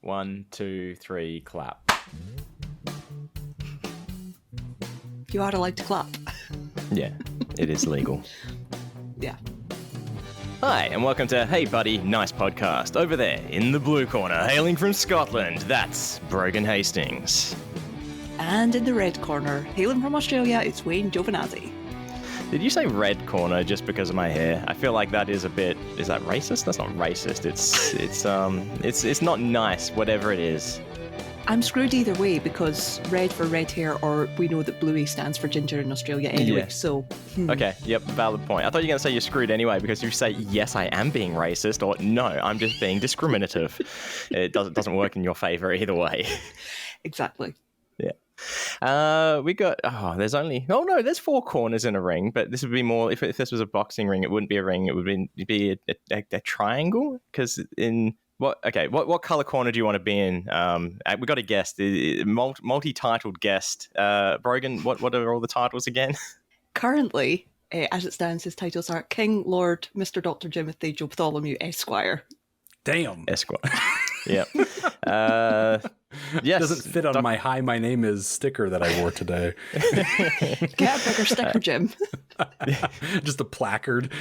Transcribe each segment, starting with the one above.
1, 2, 3, clap. You are allowed to clap. Yeah, it is legal. Yeah. Hi, and welcome to Hey Buddy, Nice Podcast. Over there, in the blue corner, hailing from Scotland, that's Brogan Hastings. And in the red corner, hailing from Australia, it's Wayne Jobin. Did you say red corner just because of my hair? I feel like that is a bit... Is that racist? That's not racist. It's not nice, whatever it is. I'm screwed either way because red for red hair, or we know that bluey stands for ginger in Australia anyway, Yeah. so... Okay, yep, valid point. I thought you were going to say you're screwed anyway because you say, yes, I am being racist, or no, I'm just being discriminative. It doesn't work in your favour either way. Exactly. Yeah. We got... there's 4 corners in a ring, but this would be more... If this was a boxing ring, it wouldn't be a ring, it would be a triangle, because in... What color corner do you want to be in? We got a guest, multi-titled guest. Brogan, what are all the titles again? Currently, as it stands, his titles are King, Lord, Mr. Dr Jimothy, Joe Bartholomew, Esquire. Damn. Esquire. Yep. Yes. Doesn't fit on my "Hi, my name is" sticker that I wore today. Get a bigger sticker, Jim. Just a placard.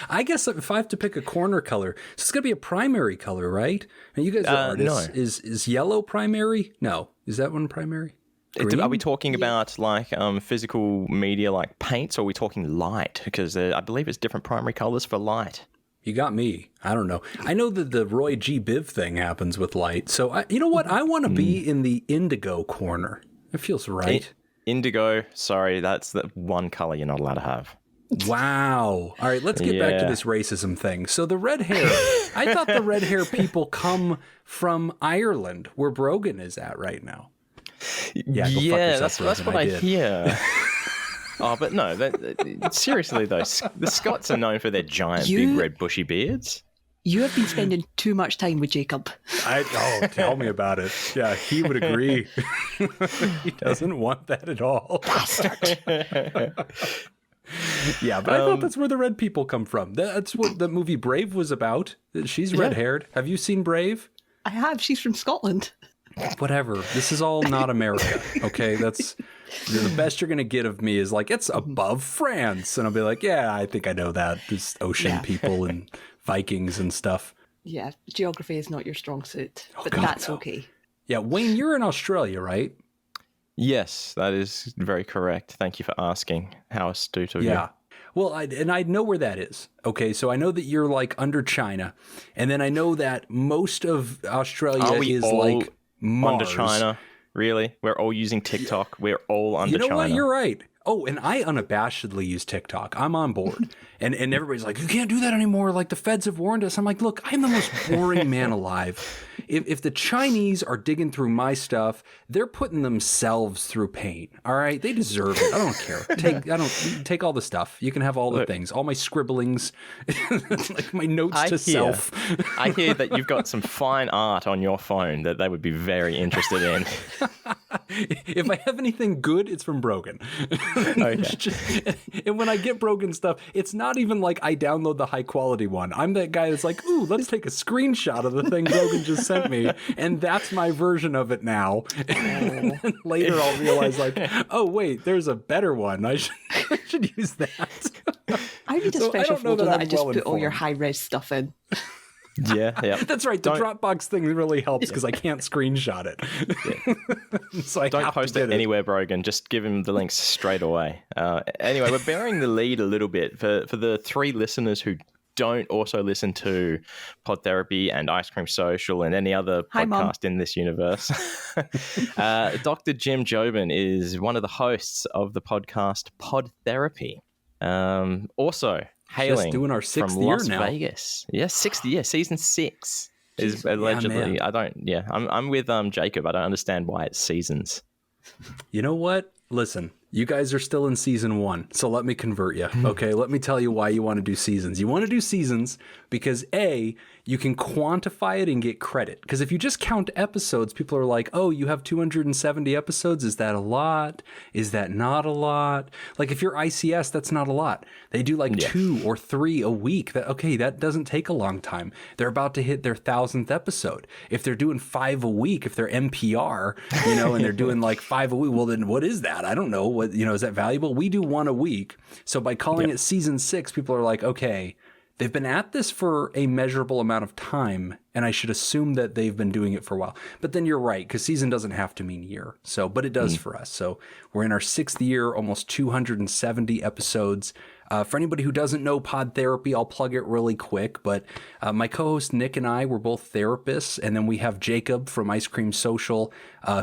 I guess if I have to pick a corner color, so it's going to be a primary color, right? And you guys are artists. No. Is yellow primary? No. Is that one primary? Are we talking about like physical media like paints, or are we talking light? Because I believe it's different primary colors for light. You got me. I don't know. I know that the Roy G. Biv thing happens with light. So, you know what? I want to be in the indigo corner. It feels right. Indigo, sorry, that's the one color you're not allowed to have. Wow. All right, let's get back to this racism thing. So the red hair, I thought the red hair people come from Ireland, where Brogan is at right now. Yeah, go fuck yourself, that's what I hear. Oh, but no, seriously though, the Scots are known for their giant, big, red, bushy beards. You have been spending too much time with Jacob. Tell me about it. Yeah, he would agree. He doesn't want that at all. Bastard. Yeah, but I thought that's where the red people come from. That's what the movie Brave was about. She's red-haired. Have you seen Brave? I have. She's from Scotland. Whatever. This is all not America, okay? That's the best you're going to get of me is like, it's above France. And I'll be like, yeah, I think I know that. There's ocean people and Vikings and stuff. Yeah, geography is not your strong suit, but that's okay. Yeah, Wayne, you're in Australia, right? Yes, that is very correct. Thank you for asking. How astute of you. Yeah. Well, I know where that is. Okay, so I know that you're like under China. And then I know that most of Australia is like Mars. Under China? Really? We're all using TikTok. We're all under China. You know what? You're right. Oh, and I unabashedly use TikTok. I'm on board. and everybody's like, you can't do that anymore. Like, the feds have warned us. I'm like, look, I'm the most boring man alive. If the Chinese are digging through my stuff, they're putting themselves through pain. All right? They deserve it. I don't care. Take all the stuff. You can have all the things. All my scribblings. Like my notes to self. I hear that you've got some fine art on your phone that they would be very interested in. If I have anything good, it's from Brogan. Okay. And when I get Brogan stuff, it's not even like I download the high quality one. I'm that guy that's like, ooh, let's take a screenshot of the thing Brogan just sent me, and that's my version of it now. And then later I'll realize like, oh wait, there's a better one. I should use that. I need a special folder that I just put all your high res stuff in. Yeah. That's right. The Dropbox thing really helps because I can't screenshot it. Yeah. So I don't post it anywhere, Brogan. Just give him the links straight away. Anyway, we're bearing the lead a little bit for the 3 listeners who don't also listen to Pod Therapy and Ice Cream Social and any other podcast in this universe. Dr. Jim Jobin is one of the hosts of the podcast Pod Therapy. Also hailing just doing our 6th from year Las now. Vegas. Yeah, 6th year, season 6 is allegedly. I'm with Jacob. I don't understand why it's seasons. You know what? Listen, You guys are still in season 1, so let me convert you. Okay, let me tell you why you want to do seasons. You want to do seasons because A, you can quantify it and get credit. Because if you just count episodes, people are like, oh, you have 270 episodes. Is that a lot? Is that not a lot? Like if you're ICS, that's not a lot. They do like 2 or 3 a week. That doesn't take a long time. They're about to hit their 1,000th episode. If they're doing 5 a week, if they're NPR, and they're doing like 5 a week, well, then what is that? I don't know. What, is that valuable? We do 1 a week. So by calling it season 6, people are like, okay, they've been at this for a measurable amount of time, and I should assume that they've been doing it for a while. But then you're right, because season doesn't have to mean year. So, but it does for us. So we're in our 6th year, almost 270 episodes. For anybody who doesn't know Pod Therapy, I'll plug it really quick. But my co-host Nick and I were both therapists. And then we have Jacob from Ice Cream Social,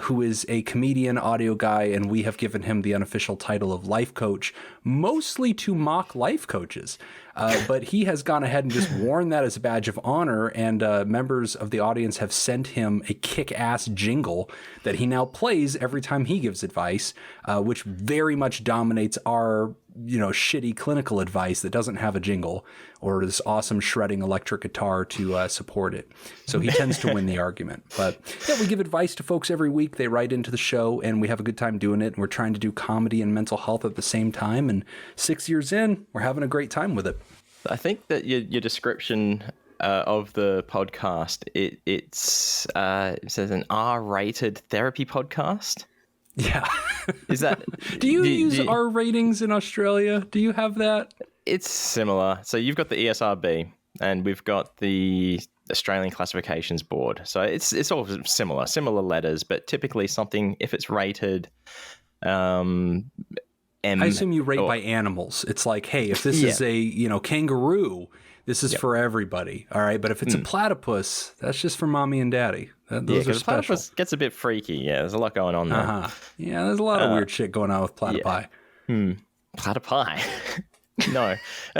who is a comedian, audio guy. And we have given him the unofficial title of life coach, mostly to mock life coaches. But he has gone ahead and just worn that as a badge of honor. And members of the audience have sent him a kick-ass jingle that he now plays every time he gives advice, which very much dominates our shitty clinical advice that doesn't have a jingle or this awesome shredding electric guitar to support it. So he tends to win the argument. But yeah, we give advice to folks every week. They write into the show and we have a good time doing it. And we're trying to do comedy and mental health at the same time. And 6 years in, we're having a great time with it. I think that your description of the podcast, it says an R-rated therapy podcast. Yeah. Is that? Do you use R ratings in Australia? Do you have that? It's similar. So you've got the ESRB and we've got the Australian Classifications Board. So it's all similar letters, but typically something, if it's rated M. I assume you rate by animals. It's like, hey, if this is a, kangaroo, this is for everybody. All right. But if it's a platypus, that's just for mommy and daddy. Those are special. Platypus gets a bit freaky. Yeah. There's a lot going on there. Yeah. There's a lot of weird shit going on with platypi. Yeah. Platypi. No.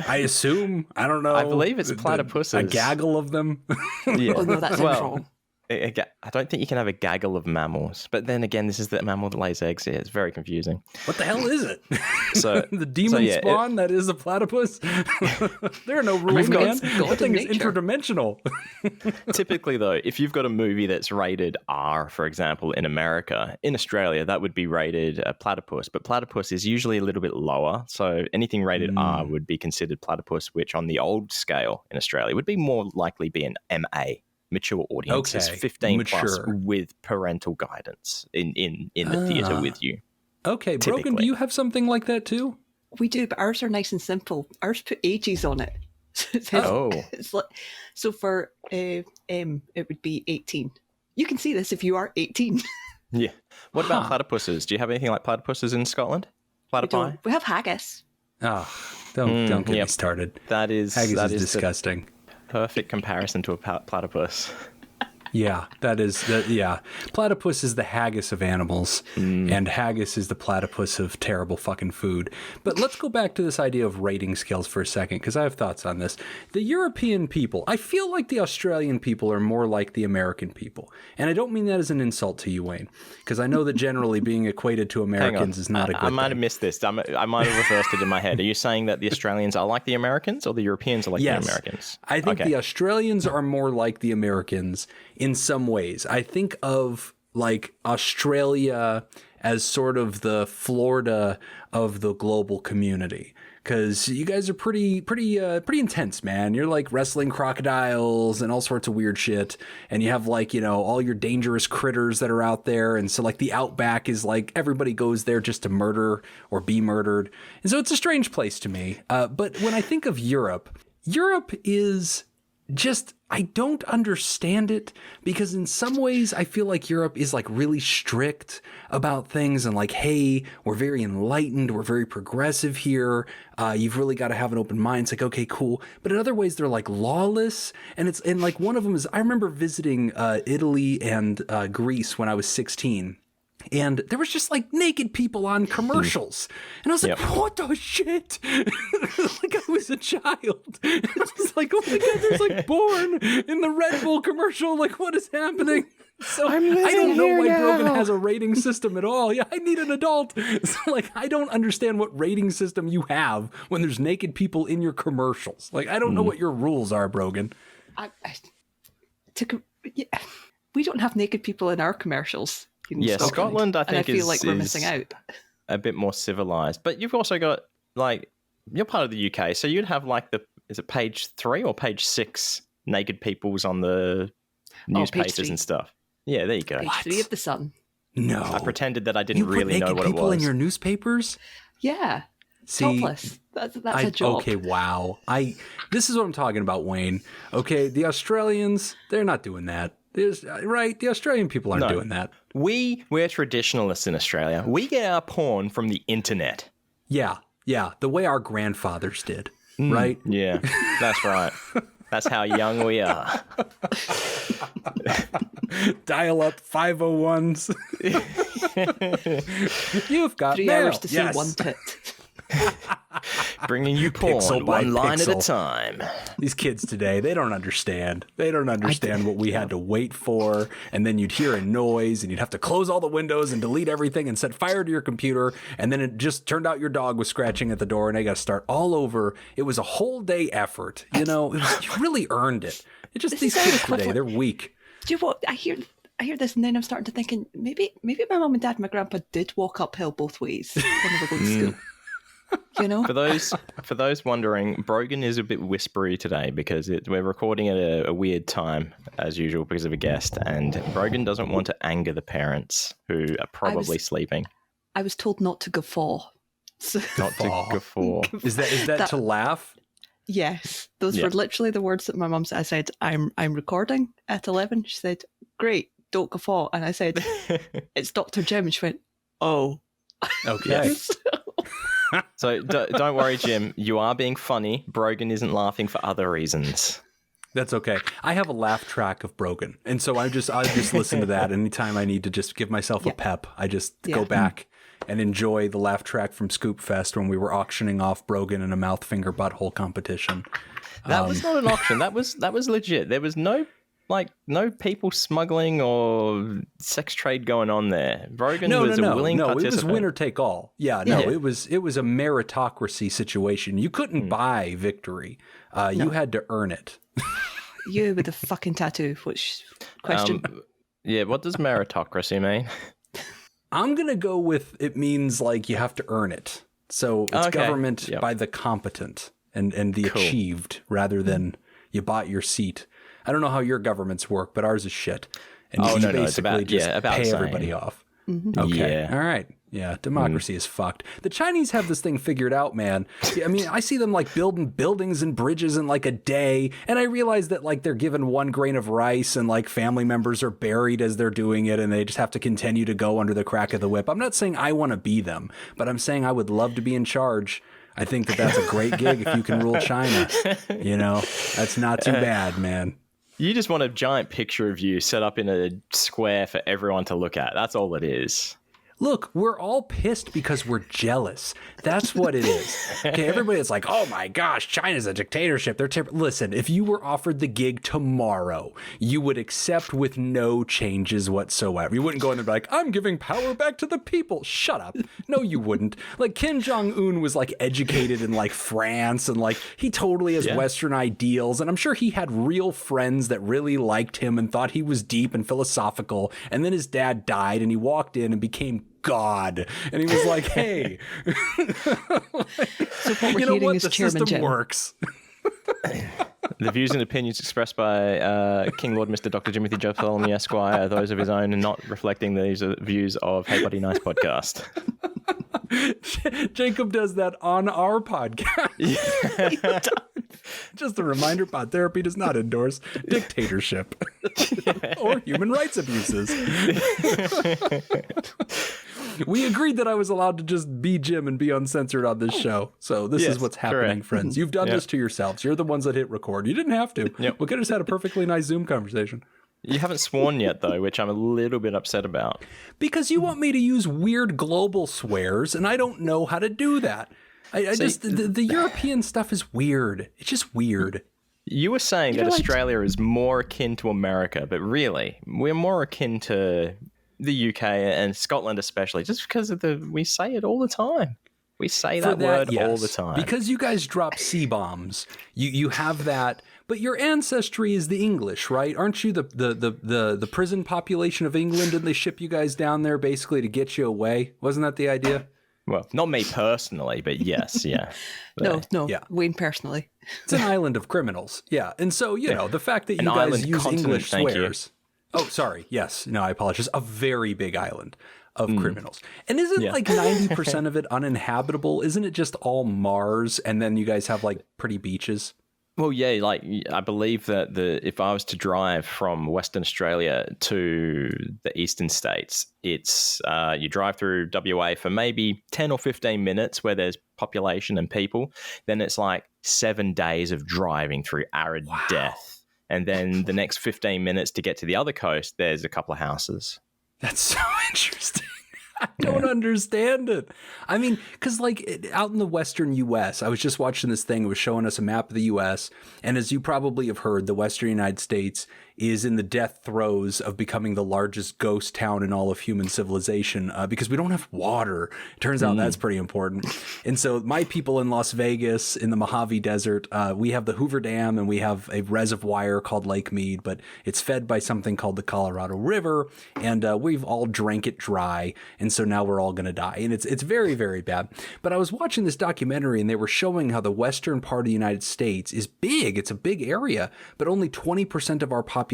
I assume. I don't know. I believe it's platypuses. A gaggle of them. Yeah. Oh, no, that's wrong. I don't think you can have a gaggle of mammals, but then again, this is the mammal that lays eggs here. It's very confusing. What the hell is it? So the demon spawn that is a platypus. There are no rules, man. That thing is interdimensional. Typically, though, if you've got a movie that's rated R, for example, in America, in Australia, that would be rated a platypus, but platypus is usually a little bit lower. So anything rated R would be considered platypus, which on the old scale in Australia would be more likely be an MA. Mature audiences, 15 plus with parental guidance in the theatre with you. Okay, typically. Brogan, do you have something like that too? We do, but ours are nice and simple. Ours put ages on it. It's like, so for M, it would be 18. You can see this if you are 18. Yeah. What about platypuses? Do you have anything like platypuses in Scotland? Platypi? We have haggis. Oh, don't get me started. Haggis is disgusting. Perfect comparison to a platypus. Yeah, platypus is the haggis of animals, and haggis is the platypus of terrible fucking food. But let's go back to this idea of rating scales for a second, because I have thoughts on this. The European people, I feel like the Australian people are more like the American people. And I don't mean that as an insult to you, Wayne, because I know that generally being equated to Americans is not a good thing. I might have missed this. I might have reversed it in my head. Are you saying that the Australians are like the Americans, or the Europeans are like the Americans? I think the Australians are more like the Americans in some ways. I think of like Australia as sort of the Florida of the global community, because you guys are pretty intense, man. You're like wrestling crocodiles and all sorts of weird shit, and you have like, all your dangerous critters that are out there, and so like the outback is like everybody goes there just to murder or be murdered, and so it's a strange place to me. But when I think of Europe is just, I don't understand it, because in some ways I feel like Europe is like really strict about things and like, hey, we're very enlightened, we're very progressive here. You've really got to have an open mind. It's like, okay, cool. But in other ways they're like lawless, and like one of them is, I remember visiting Italy and Greece when I was 16. And there was just like naked people on commercials. And I was like, what the shit? Like I was a child. It was like, oh my God, there's like Born in the Red Bull commercial. Like, what is happening? So I don't know why Brogan has a rating system at all. Yeah, I need an adult. So, like, I don't understand what rating system you have when there's naked people in your commercials. Like, I don't know what your rules are, Brogan. We don't have naked people in our commercials. Scotland, I think, I feel like we're missing out. A bit more civilized. But you've also got, like, you're part of the UK, so you'd have, like, is it page 3 or page 6 naked peoples on the newspapers and stuff? Yeah, there you go. Page 3 of the Sun. No. I pretended that I didn't really know what it was. People in your newspapers? Yeah. See, topless. That's a job. Okay, wow. This is what I'm talking about, Wayne. Okay, the Australians, they're not doing that. Right? The Australian people aren't doing that. We're traditionalists in Australia. We get our porn from the internet. Yeah. The way our grandfathers did, right? Yeah, that's right. That's how young we are. Dial up 501s. You've got 3 mail. hours to see one tit. Bringing you porn one line at a time. These kids today, they don't understand. They don't understand what we had to wait for. And then you'd hear a noise and you'd have to close all the windows and delete everything and set fire to your computer. And then it just turned out your dog was scratching at the door and they got to start all over. It was a whole day effort. You know, you really earned it. It's just these kids today, they're weak. Do you know what? I hear this and then I'm starting to thinking maybe my mum and dad and my grandpa did walk uphill both ways when they were going to school. You know, for those wondering, Brogan is a bit whispery today because we're recording at a weird time as usual because of a guest, and Brogan doesn't want to anger the parents who are probably sleeping. I was told not to guffaw. So not to guffaw. Is that to laugh? Yes, those were literally the words that my mum said. I said, "I'm recording at 11." She said, "Great, don't guffaw," and I said, "It's Dr. Jim," and she went, "Oh, okay." Yes. So don't worry, Jim. You are being funny. Brogan isn't laughing for other reasons. That's okay. I have a laugh track of Brogan, and so I just listen to that anytime I need to just give myself a pep. I just go back and enjoy the laugh track from Scoop Fest when we were auctioning off Brogan in a mouth, finger, butthole competition. That was not an auction. That was legit. There was no people smuggling or sex trade going on there. Brogan was a willing participant. It was winner take all. It was a meritocracy situation. You couldn't buy victory. You had to earn it. You with a fucking tattoo, which question? What does meritocracy mean? I'm going to go with it means like you have to earn it. So it's government by the competent and the achieved rather than you bought your seat. I don't know how your governments work, but ours is shit. And you basically just pay everybody off. Mm-hmm. Okay. Yeah. All right. Yeah. Democracy is fucked. The Chinese have this thing figured out, man. I mean, I see them like building buildings and bridges in like a day. And I realize that like they're given 1 grain of rice and like family members are buried as they're doing it. And they just have to continue to go under the crack of the whip. I'm not saying I want to be them, but I'm saying I would love to be in charge. I think that that's a great gig if you can rule China. You know, that's not too bad, man. You just want a giant picture of you set up in a square for everyone to look at. That's all it is. Look, we're all pissed because we're jealous. That's what it is. Okay, everybody's like, oh my gosh, China's a dictatorship. They're terrible. Listen, if you were offered the gig tomorrow, you would accept with no changes whatsoever. You wouldn't go in there and be like, I'm giving power back to the people. Shut up. No, you wouldn't. Like Kim Jong-un was like educated in like France and like he totally has Western ideals. And I'm sure he had real friends that really liked him and thought he was deep and philosophical. And then his dad died and he walked in and became God. And he was like, hey, so what we're hearing is the Chairman system Jim. Works. The views and opinions expressed by King Lord Mr. Dr. Jimothy Joe Bartholomew Esquire are those of his own and not reflecting these views of Hey Buddy Nice podcast. Jacob does that on our podcast. Yeah. Just a reminder, Pod Therapy does not endorse dictatorship or human rights abuses. We agreed that I was allowed to just be Jim and be uncensored on this show. So this is what's happening, friends. You've done this to yourselves. You're the ones that hit record. You didn't have to. We could have just had a perfectly nice Zoom conversation. You haven't sworn yet, though, which I'm a little bit upset about. Because you want me to use weird global swears, and I don't know how to do that. The European stuff is weird. It's just weird. You were saying that Australia is more akin to America, but really, we're more akin to the UK and Scotland especially, just because of we say it all the time. We say that word all the time. Because you guys drop C-bombs. You have that, but your ancestry is the English, right? Aren't you the prison population of England, and they ship you guys down there basically to get you away? Wasn't that the idea? Well, not me personally, but yes, yeah. No, Wayne personally. It's an island of criminals, yeah. And so, you know, the fact that you guys use English swears. Oh, sorry. Yes. No, I apologize. A very big island of criminals. And isn't like 90% of it uninhabitable? Isn't it just all Mars, and then you guys have like pretty beaches? Well, yeah, like I believe that if I was to drive from Western Australia to the eastern states, it's you drive through WA for maybe 10 or 15 minutes where there's population and people. Then it's like 7 days of driving through arid death. And then the next 15 minutes to get to the other coast, there's a couple of houses. That's so interesting. I don't understand it. I mean, because like out in the Western U.S., I was just watching this thing. It was showing us a map of the U.S. And as you probably have heard, the Western United States is in the death throes of becoming the largest ghost town in all of human civilization because we don't have water. It turns out that's pretty important. And so my people in Las Vegas, in the Mojave Desert, we have the Hoover Dam and we have a reservoir called Lake Mead, but it's fed by something called the Colorado River. And we've all drank it dry. And so now we're all going to die. And it's very, very bad. But I was watching this documentary and they were showing how the western part of the United States is big. It's a big area, but only 20% of our population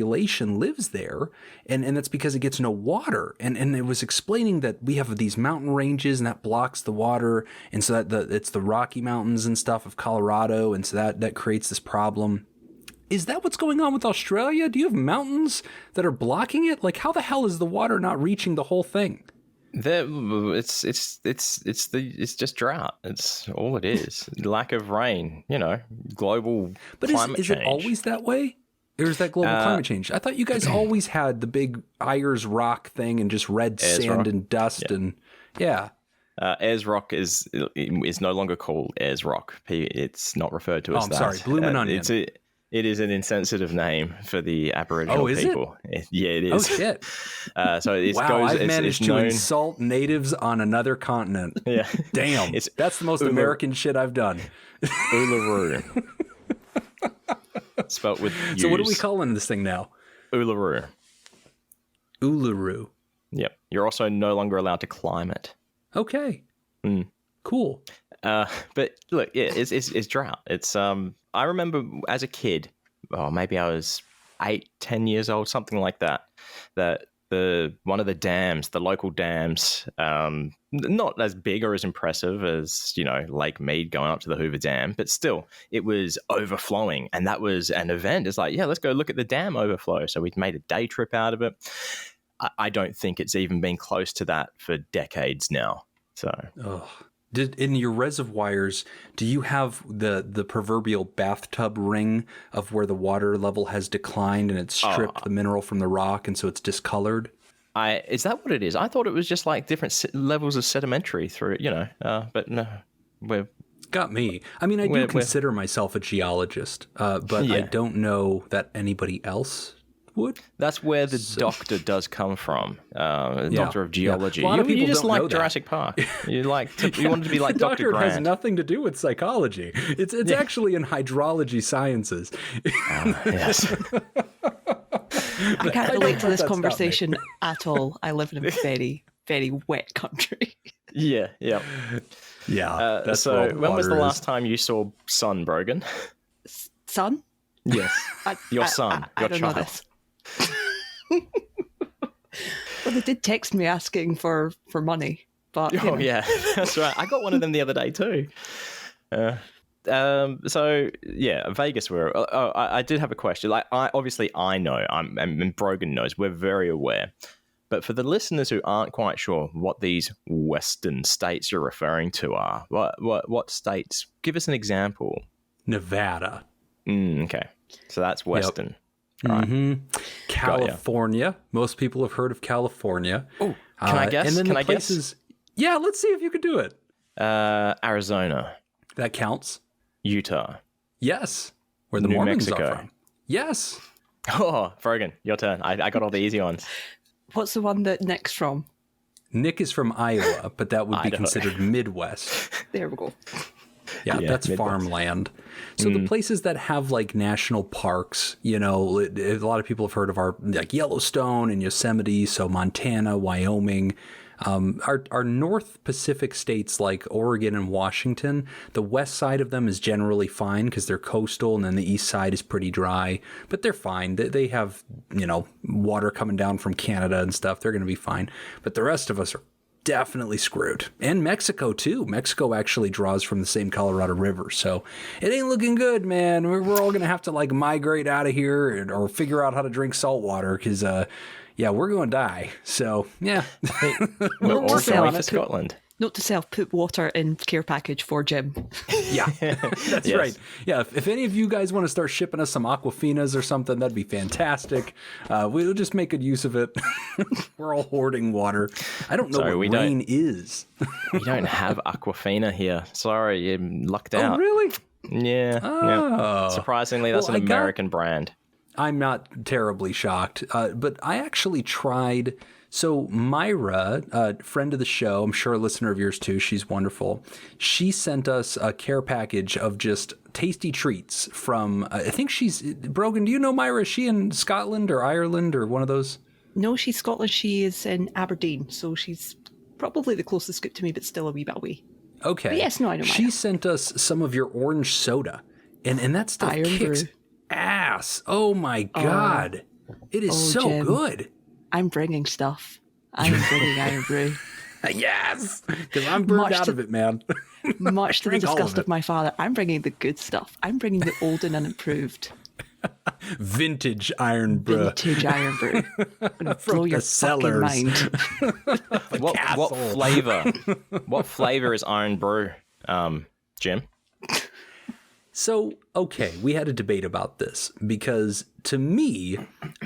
lives there, and that's because it gets no water. And it was explaining that we have these mountain ranges and that blocks the water, and so that it's the Rocky Mountains and stuff of Colorado, and so that creates this problem. Is that what's going on with Australia? Do you have mountains that are blocking it? Like, how the hell is the water not reaching the whole thing? It's just drought. It's all it is. Lack of rain. You know, global climate change. Is it always that way? Or is that global climate change? I thought you guys always had the big Ayers Rock thing and just red sand Rock. and dust and Ayers Rock is no longer called Ayers Rock. It's not referred to as that. I'm sorry, Bloomin' Onion. It is an insensitive name for the Aboriginal people. Yeah, it is. Oh shit! So it wow, goes. I've managed to insult natives on another continent. Yeah, damn, that's the most American shit I've done. Uluru. Spelt with U's. So what are we calling this thing now? Uluru. Uluru. Yep. You're also no longer allowed to climb it. Okay. Cool. But look, yeah, it's drought. It's I remember as a kid, maybe I was 8-10 years old, something like that. That one of the dams, the local dams, not as big or as impressive as, you know, Lake Mead going up to the Hoover Dam, but still it was overflowing, and that was an event. It's like, yeah, let's go look at the dam overflow. So we'd made a day trip out of it. I don't think it's even been close to that for decades now. So in your reservoirs, do you have the proverbial bathtub ring of where the water level has declined and it's stripped the mineral from the rock, and so it's discolored? Is that what it is? I thought it was just like different levels of sedimentary through it, you know. But no, got me. I mean, I do consider myself a geologist, but I don't know that anybody else would. That's where the doctor does come from. Doctor of geology. Yeah. A lot of people you just don't like know Jurassic Park. You wanted to be like Dr. Grant. Has nothing to do with psychology. It's actually in hydrology sciences. Yes. I can't relate to this conversation at all. I live in a very, very wet country. Yeah. That's so when was the last time you saw sun, Brogan? Sun? Yes. Your son, your child. Know this. Well, they did text me asking for money, but yeah, that's right. I got one of them the other day too. So yeah, Vegas. I did have a question. Like, I know. And Brogan knows. We're very aware. But for the listeners who aren't quite sure what these Western states you're referring to are, what states? Give us an example. Nevada. Okay, so that's Western. Yep. Right. California. Most people have heard of California. Oh, can I guess? And then can the places. Guess? Yeah, let's see if you can do it. Arizona. That counts. Utah. Yes. where the New Mormons Mexico. are from. Yes. Oh, Frogan, your turn. I got all the easy ones. What's the one that Nick's from? Nick is from Iowa, but that would be Idaho. considered Midwest. There we go. Yeah, that's Midwest. farmland. So the places that have like national parks, a lot of people have heard of our like Yellowstone and Yosemite. So Montana, Wyoming, our North Pacific states like Oregon and Washington. The west side of them is generally fine because they're coastal, and then the east side is pretty dry. But they're fine. They have water coming down from Canada and stuff. They're going to be fine. But the rest of us are definitely screwed. And Mexico too. Mexico actually draws from the same Colorado River. So it ain't looking good, man. We're all going to have to like migrate out of here or figure out how to drink salt water because, we're going to die. So, yeah. We're Note to all self, going for Scotland. Note to self, put water in care package for Jim. Yeah, that's Yes. right. Yeah, if any of you guys want to start shipping us some Aquafinas or something, that'd be fantastic. We'll just make good use of it. We're all hoarding water. I don't know Sorry, we what rain is. We don't have Aquafina here. Sorry, you lucked Oh, out. really? Yeah. Oh. Surprisingly, that's Well, an American brand. I'm not terribly shocked, but I actually tried. So Myra, friend of the show, I'm sure a listener of yours too, she's wonderful. She sent us a care package of just tasty treats from, I think she's, Brogan, do you know Myra? Is she in Scotland or Ireland or one of those? No, she's Scotland. She is in Aberdeen, so she's probably the closest scoop to me, but still a wee bit away. Okay. But yes, no, I know She Myra. sent us some of your orange soda, and that stuff Iron kicks brew. ass. Oh my God. It is so Jim. good. I'm bringing stuff. I'm bringing Iron Brew. Yes, because I'm burned Much out to- of it, man. Much to the Drink all of disgust it. of my father, I'm bringing the good stuff. I'm bringing the old and unimproved. Vintage iron brew. Vintage Iron Brew. I'm gonna blow your fucking cellars. mind. What castle. flavor? What flavor is Iron Brew, Jim? So, okay, we had a debate about this because to me,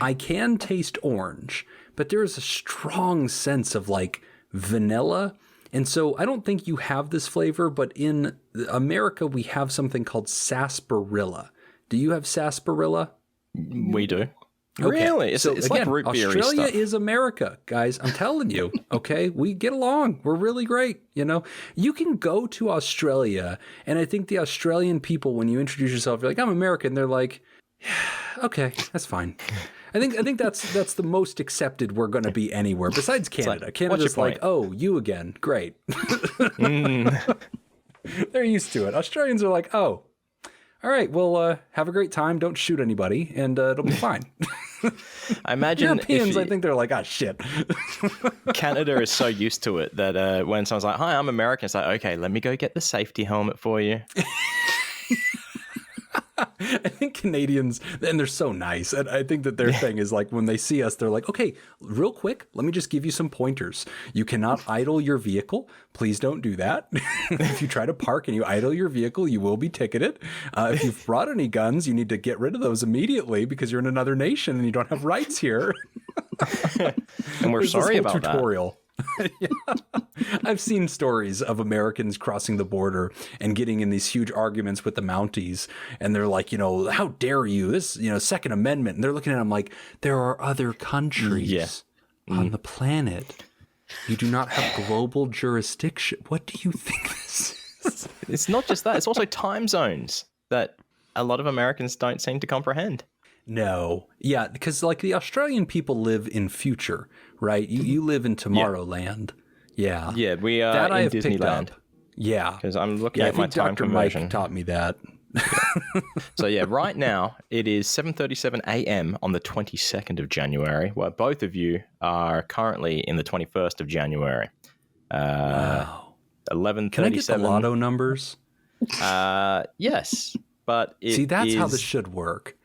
I can taste orange, but there is a strong sense of like vanilla. And so I don't think you have this flavor, but in America, we have something called sarsaparilla. Do you have sarsaparilla? We do. Okay. Really? It's, So it's again, like root beer Australia stuff. is America, guys. I'm telling you. Okay, we get along. We're really great. You can go to Australia, and I think the Australian people, when you introduce yourself, you're like, "I'm American." They're like, yeah, "Okay, that's fine." I think that's the most accepted we're going to be anywhere besides Canada. like, Canada's what's your like, point? "Oh, you again? Great." They're used to it. Australians are like, "Oh, all right. Well, have a great time. Don't shoot anybody, and it'll be fine." I imagine Europeans, if I think they're like, "Ah, shit." Canada is so used to it that when someone's like, "Hi, I'm American," it's like, "Okay, let me go get the safety helmet for you." I think Canadians, and they're so nice. And I think that their thing is like when they see us, they're like, okay, real quick, let me just give you some pointers. You cannot idle your vehicle. Please don't do that. If you try to park and you idle your vehicle, you will be ticketed. If you've brought any guns, you need to get rid of those immediately because you're in another nation and you don't have rights here. And we're There's this sorry whole about that. tutorial. Yeah. I've seen stories of Americans crossing the border and getting in these huge arguments with the Mounties, and they're like, how dare you? This, Second Amendment. And they're looking at them like, there are other countries on the planet. You do not have global jurisdiction. What do you think this is? It's not just that; it's also time zones that a lot of Americans don't seem to comprehend. No. Yeah, because like the Australian people live in future, right? You live in Tomorrowland. Yeah. Yeah, we are That I in have picked Disneyland. up. Yeah. Because I'm looking Yeah, I at my think time Dr. conversion. Mike taught me that. So yeah, right now it is 7:37 a.m. on the 22nd of January. Well, both of you are currently in the 21st of January. Wow. 11:37. Can I get the lotto numbers? Yes, but See, that's how is- this should work.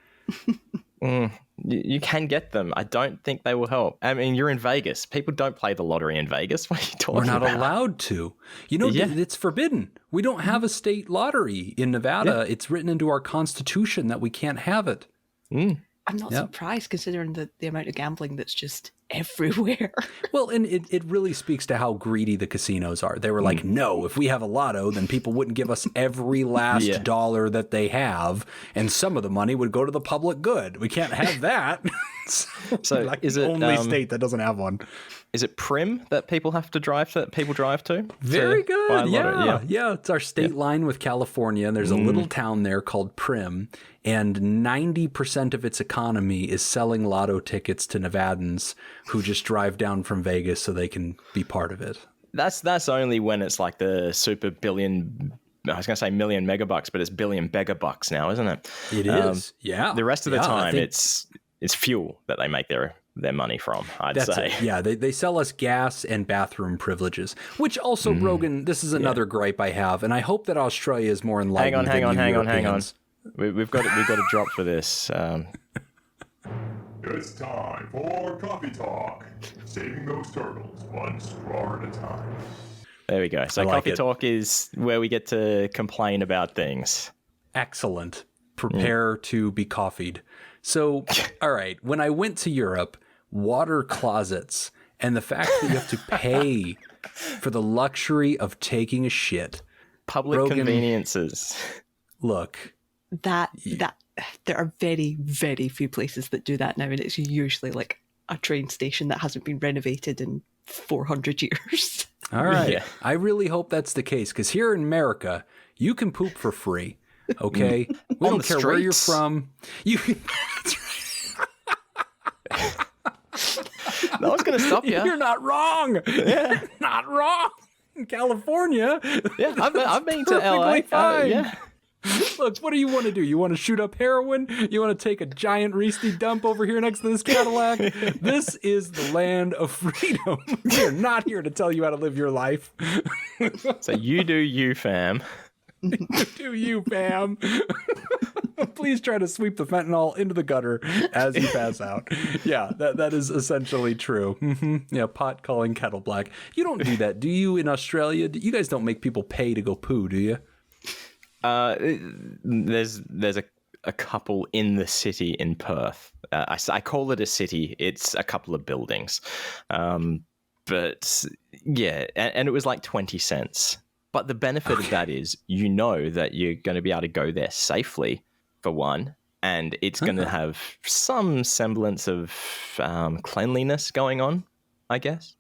You can get them. I don't think they will help. I mean, you're in Vegas. People don't play the lottery in Vegas. What are you talking We're not about? allowed to. Yeah. It's forbidden. We don't have a state lottery in Nevada. It's written into our constitution that we can't have it. I'm not surprised considering the amount of gambling that's just everywhere. Well, and it really speaks to how greedy the casinos are. They were like, no, if we have a lotto, then people wouldn't give us every last dollar that they have, and some of the money would go to the public good. We can't have that. So like is it the only state that doesn't have one? Is it Prim that people have to drive to? People drive to? Very good. Yeah. It's our state line with California. There's a little town there called Prim, and 90% of its economy is selling lotto tickets to Nevadans who just drive down from Vegas so they can be part of it. That's only when it's like the super billion. I was going to say million megabucks, but it's billion begabucks now, isn't it? It is. Yeah. The rest of the time, it's fuel that they make their money from, I'd say. It. Yeah, they sell us gas and bathroom privileges, which also, Brogan, this is another gripe I have, and I hope that Australia is more enlightened. Hang on. We've got to drop for this. It's time for Coffee Talk, saving those turtles one straw at a time. There we go. So Coffee Talk is where we get to complain about things. Excellent. Prepare to be coffeed. So, all right, when I went to Europe, water closets and the fact that you have to pay for the luxury of taking a shit. Public conveniences. Look. That there are very, very few places that do that now, and it's usually like a train station that hasn't been renovated in 400 years. All right. Yeah. I really hope that's the case, because here in America, you can poop for free. Okay? We don't care where you're from. You can... No one's going to stop you. You're not wrong. Yeah. Not wrong. In California. Yeah, I've been to LA. Fine. Look, what do you want to do? You want to shoot up heroin? You want to take a giant Reesty dump over here next to this Cadillac? This is the land of freedom. We're not here to tell you how to live your life. So you do you, fam. Do you, fam. Please try to sweep the fentanyl into the gutter as you pass out. Yeah, that is essentially true. Yeah, pot calling kettle black. You don't do that, do you, in Australia? You guys don't make people pay to go poo, do you? There's a couple in the city in Perth. I call it a city. It's a couple of buildings. But yeah, and it was like 20 cents. But the benefit of that is, you know that you're going to be able to go there safely, for one, and it's going to have some semblance of cleanliness going on, I guess.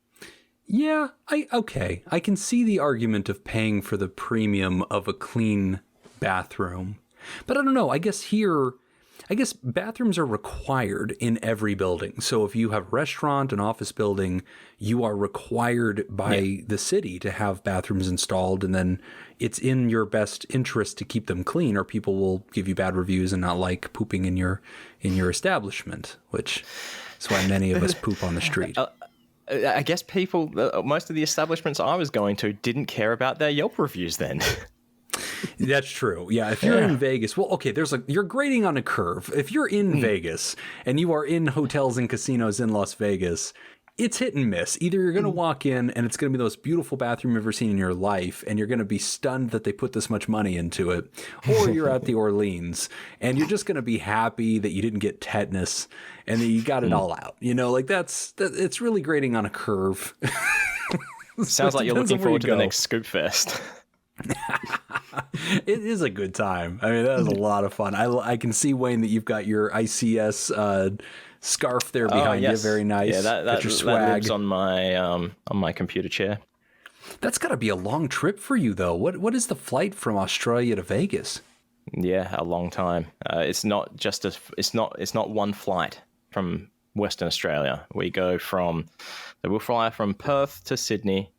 Yeah, I can see the argument of paying for the premium of a clean bathroom. But I don't know, I guess bathrooms are required in every building. So if you have a restaurant, an office building, you are required by the city to have bathrooms installed, and then it's in your best interest to keep them clean, or people will give you bad reviews and not like pooping in your establishment, which is why many of us poop on the street. I guess most of the establishments I was going to didn't care about their Yelp reviews then. That's true. Yeah, if you're in Vegas, well, okay, you're grading on a curve. If you're in Vegas and you are in hotels and casinos in Las Vegas, it's hit and miss. Either you're going to walk in and it's going to be the most beautiful bathroom you've ever seen in your life, and you're going to be stunned that they put this much money into it, or you're at the Orleans and you're just going to be happy that you didn't get tetanus and that you got it all out. You know, like it's really grading on a curve. Sounds like you're looking forward to the next Scoop Fest. It is a good time. I mean, that is a lot of fun. I can see, Wayne, that you've got your ICS scarf there behind you. Very nice. Yeah, that lives on my computer chair. That's got to be a long trip for you, though. What is the flight from Australia to Vegas? Yeah, a long time. It's not one flight from Western Australia. We'll fly from Perth to Sydney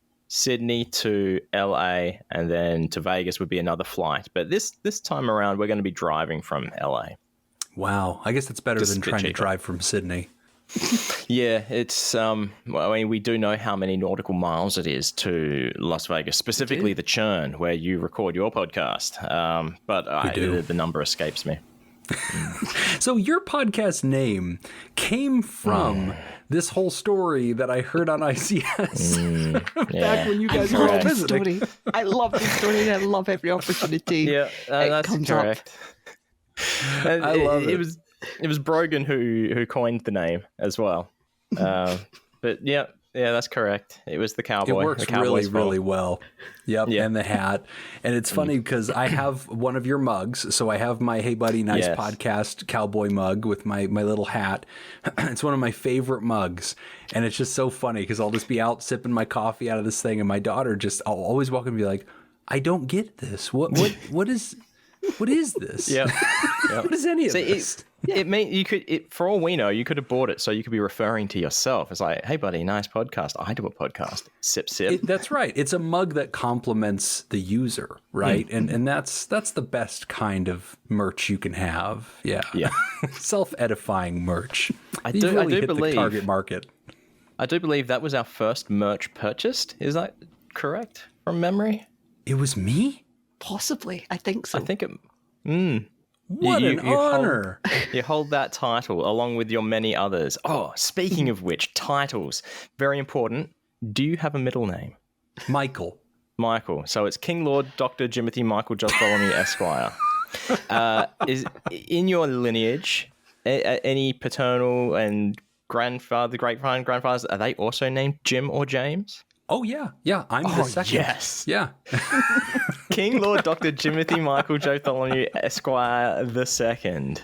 to LA, and then to Vegas would be another flight. But this time around, we're going to be driving from LA. Wow. I guess that's better than trying to drive from Sydney. Yeah, it's, we do know how many nautical miles it is to Las Vegas, specifically the Churn, where you record your podcast. But the number escapes me. So your podcast name came from this whole story that I heard on ICS back when you guys were all visiting. I love this story, and I love every opportunity. Yeah, that's comes correct. I love it. It was Brogan who coined the name as well. But yeah, that's correct. It was the cowboy. It works really, really well. Yep, Yeah. and the hat. And it's funny because I have one of your mugs. So I have my Hey Buddy Nice Podcast cowboy mug with my little hat. It's one of my favorite mugs. And it's just so funny because I'll just be out sipping my coffee out of this thing. And my daughter I'll always walk and be like, I don't get this. What is this? Yeah. What is any of this? It mean you could. For all we know, you could have bought it so you could be referring to yourself. It's like, hey, buddy, nice podcast. I do a podcast. Sip, sip. That's right. It's a mug that complements the user, right? And that's the best kind of merch you can have. Yeah. Self-edifying merch. I You do really hit believe the target market. I do believe that was our first merch purchased. Is that correct from memory? It was me? Possibly. I think so. I think it. What an honor. You hold that title along with your many others. Oh, speaking of which, titles. Very important. Do you have a middle name? Michael. So it's King Lord Dr Jimothy Michael Bartholomew Esquire. Is in your lineage any paternal and grandfather, great-grandfathers, are they also named Jim or James? Oh, yeah. Yeah, I'm the second. Yes. Yeah. King Lord Dr. Jimothy Michael Bartholomew Esquire the Second.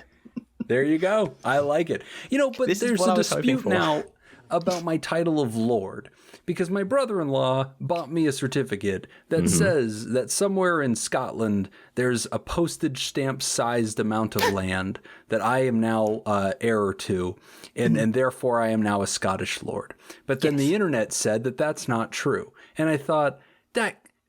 There you go. I like it. But This is there's what a I was hoping dispute for. now about my title of Lord because my brother-in-law bought me a certificate that says that somewhere in Scotland there's a postage stamp sized amount of land that I am now heir to, and therefore I am now a Scottish Lord. But then the internet said that that's not true. And I thought,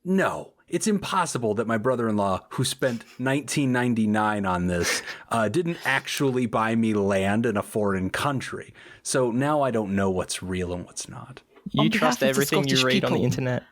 no. It's impossible that my brother-in-law, who spent $19.99 on this, didn't actually buy me land in a foreign country. So now I don't know what's real and what's not. You On behalf trust of the everything you Scottish read on the people. internet?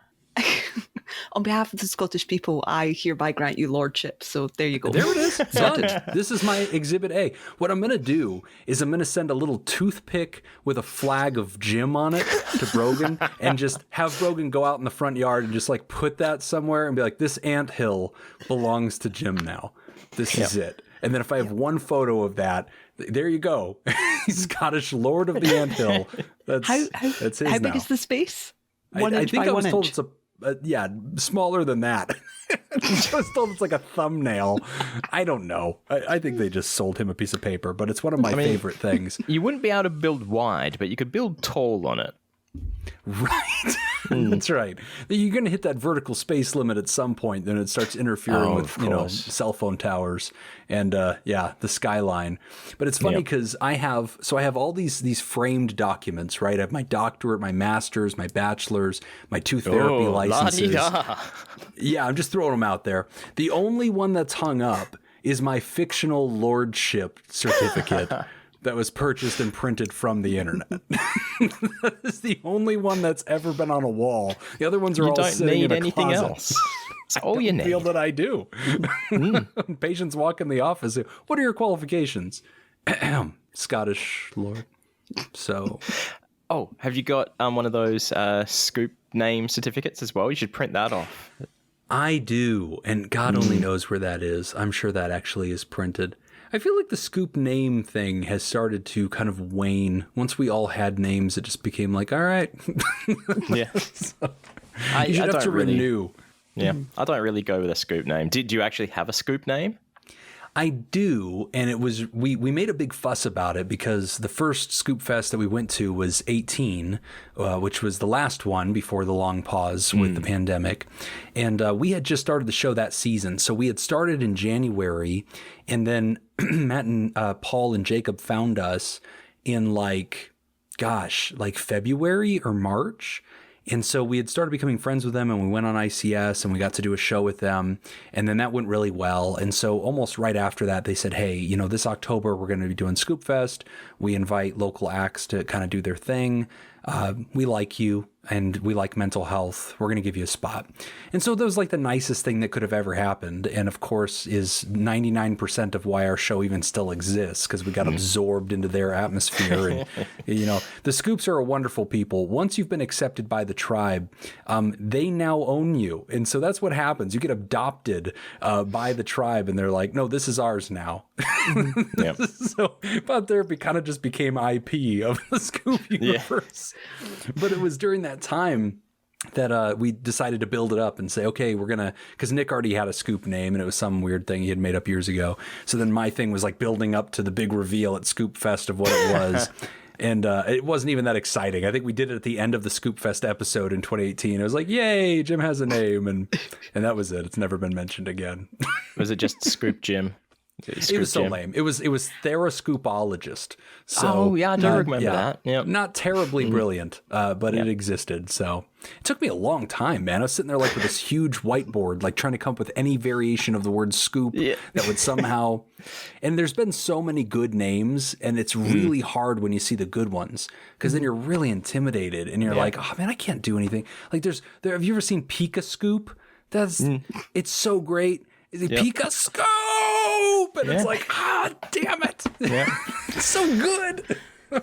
On behalf of the Scottish people, I hereby grant you lordship. So there you go. There it is. Done. This is my Exhibit A. What I'm going to do is I'm going to send a little toothpick with a flag of Jim on it to Brogan and just have Brogan go out in the front yard and just like put that somewhere and be like, this anthill belongs to Jim now. This is it. And then if I have one photo of that, there you go. He's Scottish Lord of the Anthill. That's his how big now. is the space? I 1 inch think by I was 1 told inch. it's smaller than that. I was told it's like a thumbnail. I don't know. I think they just sold him a piece of paper, but it's one of my favorite things. You wouldn't be able to build wide, but you could build tall on it. Right. That's right. You're going to hit that vertical space limit at some point, then it starts interfering with, cell phone towers and, the skyline. But it's funny because I have all these framed documents, right? I have my doctorate, my master's, my bachelor's, my two therapy licenses. La-di-da. Yeah, I'm just throwing them out there. The only one that's hung up is my fictional lordship certificate. That was purchased and printed from the internet. That is the only one that's ever been on a wall. The other ones are all sitting in a anything closet. else. It's all you I feel need. that I do. Patients walk in the office. Say, what are your qualifications? Scottish Lord. So, Oh, have you got one of those scoop name certificates as well? You should print that off. I do, and God only knows where that is. I'm sure that actually is printed. I feel like the scoop name thing has started to kind of wane. Once we all had names, it just became like, all right. Yeah. You should have to renew. Yeah, I don't really go with a scoop name. Did you actually have a scoop name? I do, and it was we made a big fuss about it because the first Scoop Fest that we went to was 18, which was the last one before the long pause with the pandemic, and we had just started the show that season. So we had started in January, and then Matt and Paul and Jacob found us in like February or March. And so we had started becoming friends with them and we went on ICS and we got to do a show with them. And then that went really well. And so almost right after that, they said, hey, this October, we're going to be doing Scoop Fest. We invite local acts to kind of do their thing. we like you and we like mental health. We're going to give you a spot. And so that was like the nicest thing that could have ever happened. And of course is 99% of why our show even still exists, because we got absorbed into their atmosphere. And, you know, the Scoops are a wonderful people. Once you've been accepted by the tribe, they now own you. And so that's what happens. You get adopted by the tribe and they're like, no, this is ours now. Yep. So Pod Therapy kind of just became IP of the Scoop universe. Yeah. But it was during that time that we decided to build it up and say, okay, we're going to, because Nick already had a Scoop name and it was some weird thing he had made up years ago. So then my thing was like building up to the big reveal at Scoop Fest of what it was. And it wasn't even that exciting. I think we did it at the end of the Scoop Fest episode in 2018. It was like, yay, Jim has a name. And that was it. It's never been mentioned again. Was it just Scoop Jim? It was so lame. It was Therascoopologist. So I do remember that. Yep. Not terribly brilliant, but it existed. So it took me a long time, man. I was sitting there like with this huge whiteboard, like trying to come up with any variation of the word scoop that would somehow. And there's been so many good names, and it's really hard when you see the good ones, because then you're really intimidated, and you're like, oh man, I can't do anything. Like have you ever seen Pika Scoop? It's so great. Pika Scoop, and it's like, damn it, it's so good.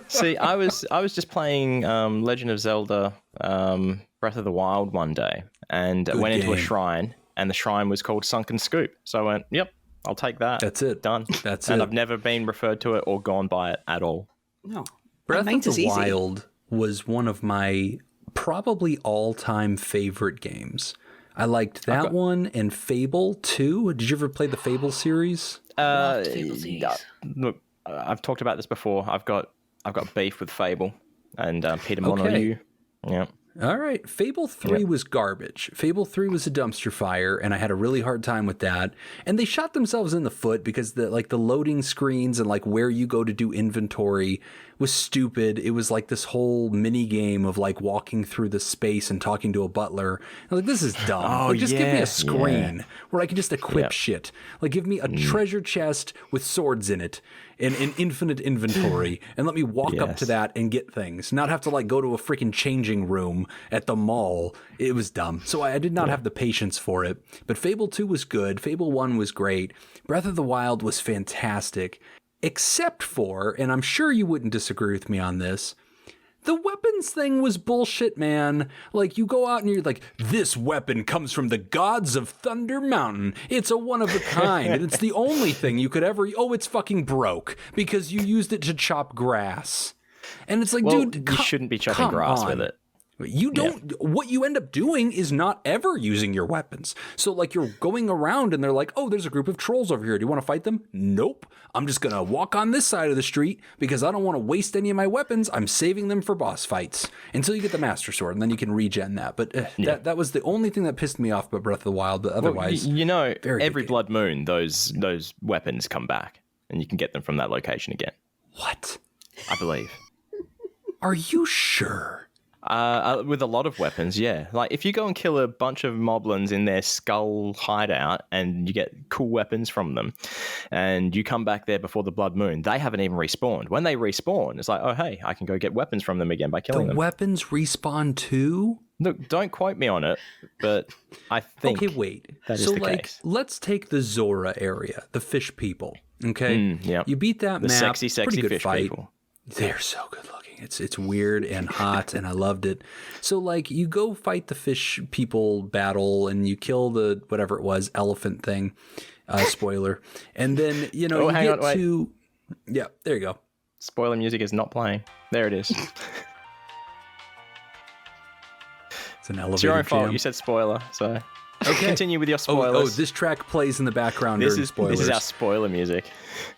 See, I was just playing Legend of Zelda Breath of the Wild one day, and went into a shrine, and the shrine was called Sunken Scoop. So I went, yep, I'll take that. That's it. Done. And I've never been referred to it or gone by it at all. No. Breath of the Wild was one of my probably all-time favorite games. I liked that one and Fable 2. Did you ever play the Fable series? Look, I've talked about this before. I've got beef with Fable and Peter Molyneux. Yeah. All right. Fable 3 was garbage. Fable 3 was a dumpster fire, and I had a really hard time with that. And they shot themselves in the foot because the loading screens and like where you go to do inventory was stupid. It was like this whole mini game of like walking through the space and talking to a butler. I was like, this is dumb. Just give me a screen where I can just equip shit. Like give me a treasure chest with swords in it and an infinite inventory, and let me walk up to that and get things. Not have to like go to a freaking changing room at the mall. It was dumb. So I did not have the patience for it. But Fable 2 was good. Fable 1 was great. Breath of the Wild was fantastic. Except for, and I'm sure you wouldn't disagree with me on this, the weapons thing was bullshit, man. Like, you go out and you're like, this weapon comes from the gods of Thunder Mountain. It's a one of a kind. And it's the only thing you could ever... Oh, it's fucking broke because you used it to chop grass. And it's like, dude... you shouldn't be chopping grass with it. You don't, what you end up doing is not ever using your weapons. So like you're going around and they're like, oh, there's a group of trolls over here. Do you want to fight them? Nope. I'm just going to walk on this side of the street because I don't want to waste any of my weapons. I'm saving them for boss fights until you get the Master Sword, and then you can regen that. But that was the only thing that pissed me off about Breath of the Wild. But otherwise, every Blood Moon, those weapons come back and you can get them from that location again. What? I believe. Are you sure? With a lot of weapons, yeah. Like, if you go and kill a bunch of moblins in their skull hideout and you get cool weapons from them, and you come back there before the Blood Moon, they haven't even respawned. When they respawn, it's like, oh, hey, I can go get weapons from them again by killing them. The weapons respawn too? Look, don't quote me on it, but I think okay, wait. That is the case. Let's take the Zora area, the fish people, okay? Yeah. You beat that the map. Sexy pretty good fish fight. people. They're so good looking. It's weird and hot, and I loved it. So, like, you go fight the fish people battle, and you kill the, whatever it was, elephant thing. Spoiler. And then, you get to... Yeah, there you go. Spoiler music is not playing. There it is. It's an elevator It's your own fault. jam. You said spoiler, so... Okay. Continue with your spoilers. Oh, this track plays in the background during spoilers. This is our spoiler music.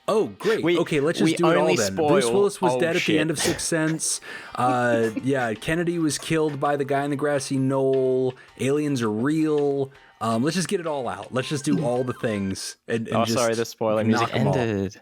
Oh, great. Okay, let's just do it all then. Bruce Willis was dead at the end of Sixth Sense. Kennedy was killed by the guy in the grassy knoll. Aliens are real. Let's just get it all out. Let's just do all the things. And sorry, the spoiler music ended.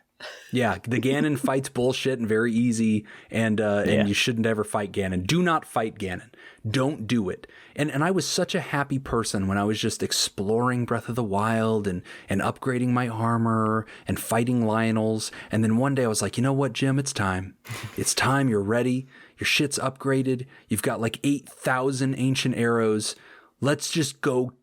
Yeah, the Ganon fight's bullshit and very easy, and you shouldn't ever fight Ganon. Do not fight Ganon. Don't do it. And I was such a happy person when I was just exploring Breath of the Wild and upgrading my armor and fighting Lionels. And then one day I was like, you know what, Jim? It's time. It's time. You're ready. Your shit's upgraded. You've got like 8,000 ancient arrows. Let's just go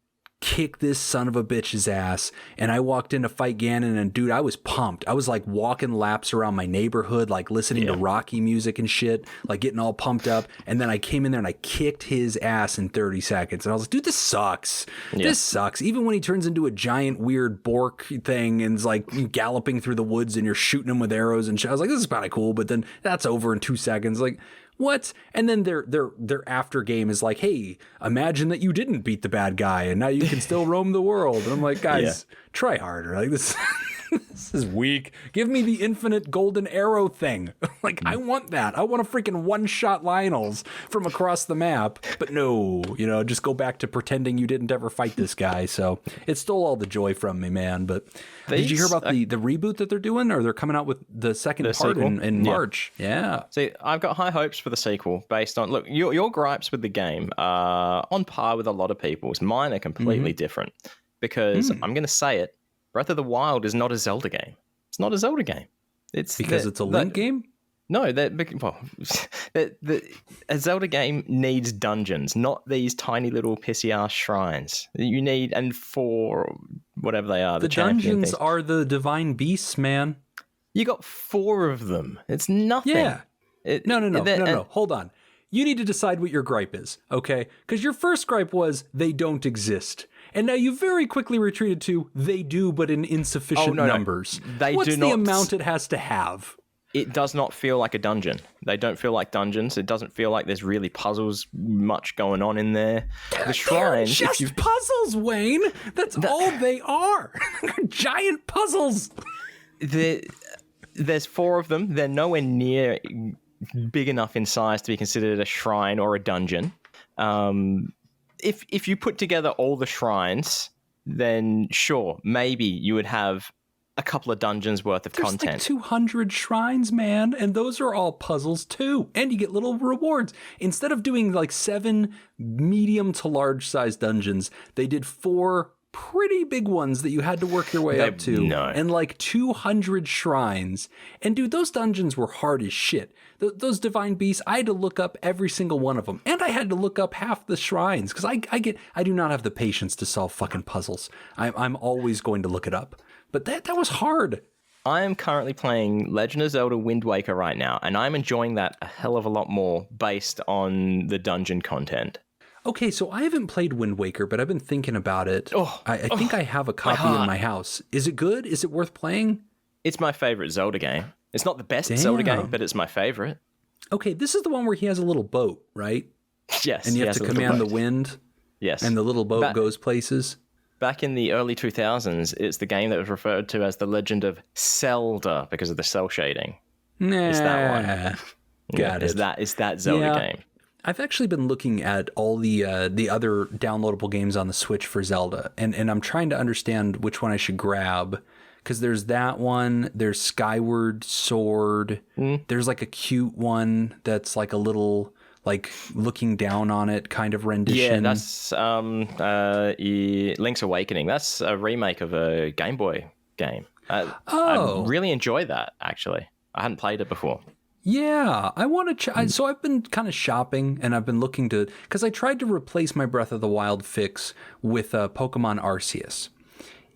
kick this son of a bitch's ass. And I walked in to fight Ganon, and dude, I was pumped. I was like walking laps around my neighborhood, like listening to Rocky music and shit, like getting all pumped up. And then I came in there and I kicked his ass in 30 seconds. And I was like, dude, this sucks. This sucks. Even when he turns into a giant weird Bork thing and is like galloping through the woods and you're shooting him with arrows and shit. I was like, this is kind of cool. But then that's over in 2 seconds. Like, what? And then their after game is like, hey, imagine that you didn't beat the bad guy and now you can still roam the world. And I'm like, guys, try harder. Like this this is weak. Give me the infinite golden arrow thing. Like, I want that. I want a freaking one-shot Lionels from across the map. But no, just go back to pretending you didn't ever fight this guy. So it stole all the joy from me, man. But did you hear about the reboot that they're doing? Or they're coming out with the second part in March? Yeah. See, I've got high hopes for the sequel based on, look, your gripes with the game are on par with a lot of people's. Mine are completely different because I'm going to say it. Breath of the Wild is not a Zelda game. It's not a Zelda game. It's because it's a Link game? No, a Zelda game needs dungeons, not these tiny little pissy-ass shrines. You need, and for whatever they are, the dungeons are the divine beasts, man. You got 4 of them. It's nothing. Yeah. No. Hold on. You need to decide what your gripe is, okay? Because your first gripe was they don't exist. And now you very quickly retreated to they do, but in insufficient numbers. What's the amount it has to have? It does not feel like a dungeon. They don't feel like dungeons. It doesn't feel like there's really puzzles, much going on in there. The shrines, they're just puzzles, Wayne. That's all they are. They're giant puzzles. There's 4 of them. They're nowhere near big enough in size to be considered a shrine or a dungeon. If you put together all the shrines, then sure, maybe you would have a couple of dungeons worth of content. There's like 200 shrines, man, and those are all puzzles too. And you get little rewards. Instead of doing like 7 medium to large size dungeons, they did 4 pretty big ones that you had to work your way up to. And like 200 shrines. And dude, those dungeons were hard as shit. Those divine beasts, I had to look up every single one of them. And I had to look up half the shrines because I do not have the patience to solve fucking puzzles. I'm always going to look it up. But that was hard. I am currently playing Legend of Zelda Wind Waker right now, and I'm enjoying that a hell of a lot more based on the dungeon content. Okay, so I haven't played Wind Waker, but I've been thinking about it. I think I have a copy in my house. Is it good? Is it worth playing? It's my favorite Zelda game. It's not the best Zelda game, but it's my favorite. Okay, this is the one where he has a little boat, right? Yes. And you have to command the wind. Yes. And the little boat goes places. Back in the early 2000s, it's the game that was referred to as The Legend of Zelda because of the cell shading. It's that one. Got it. It's that Zelda game. I've actually been looking at all the other downloadable games on the Switch for Zelda, and I'm trying to understand which one I should grab. Because there's that one, there's Skyward Sword, there's like a cute one that's like a little, like looking down on it kind of rendition. Yeah, that's Link's Awakening. That's a remake of a Game Boy game. I really enjoy that, actually. I hadn't played it before. Yeah, I want to so I've been kind of shopping and I've been looking to, because I tried to replace my Breath of the Wild fix with Pokemon Arceus.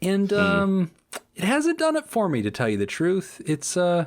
And it hasn't done it for me, to tell you the truth. It's not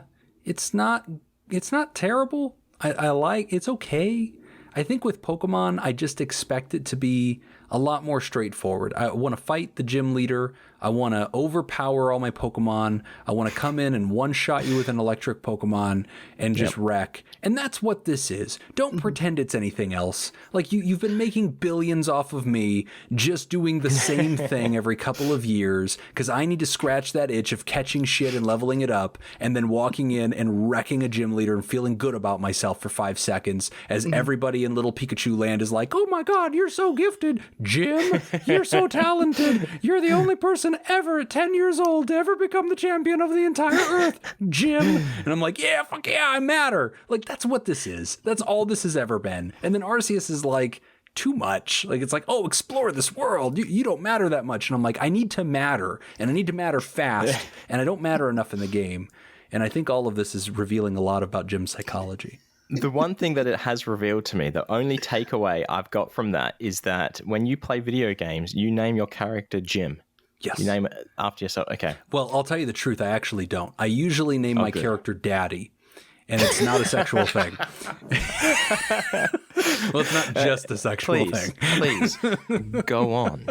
terrible. I like, it's okay. I think with Pokemon, I just expect it to be a lot more straightforward. I want to fight the gym leader. I want to overpower all my Pokemon. I want to come in and one-shot you with an electric Pokemon and just wreck. And that's what this is. Don't pretend it's anything else. Like, you've been making billions off of me just doing the same thing every couple of years because I need to scratch that itch of catching shit and leveling it up and then walking in and wrecking a gym leader and feeling good about myself for 5 seconds as everybody in Little Pikachu Land is like, oh my God, you're so gifted. Jim, you're so talented. You're the only person ever at 10 years old to ever become the champion of the entire earth, Jim. And I'm like, yeah, fuck yeah, I matter. Like, that's what this is. That's all this has ever been. And then Arceus is like, too much. Like, it's like, oh, explore this world. You don't matter that much. And I'm like, I need to matter, and I need to matter fast, and I don't matter enough in the game. And I think all of this is revealing a lot about Jim's psychology. The one thing that it has revealed to me, the only takeaway I've got from that is that when you play video games, you name your character Jim. Yes. You name it after yourself. Okay. Well, I'll tell you the truth. I actually don't. I usually name my character Daddy, and it's not a sexual thing. Well, it's not just a sexual thing. Please, go on.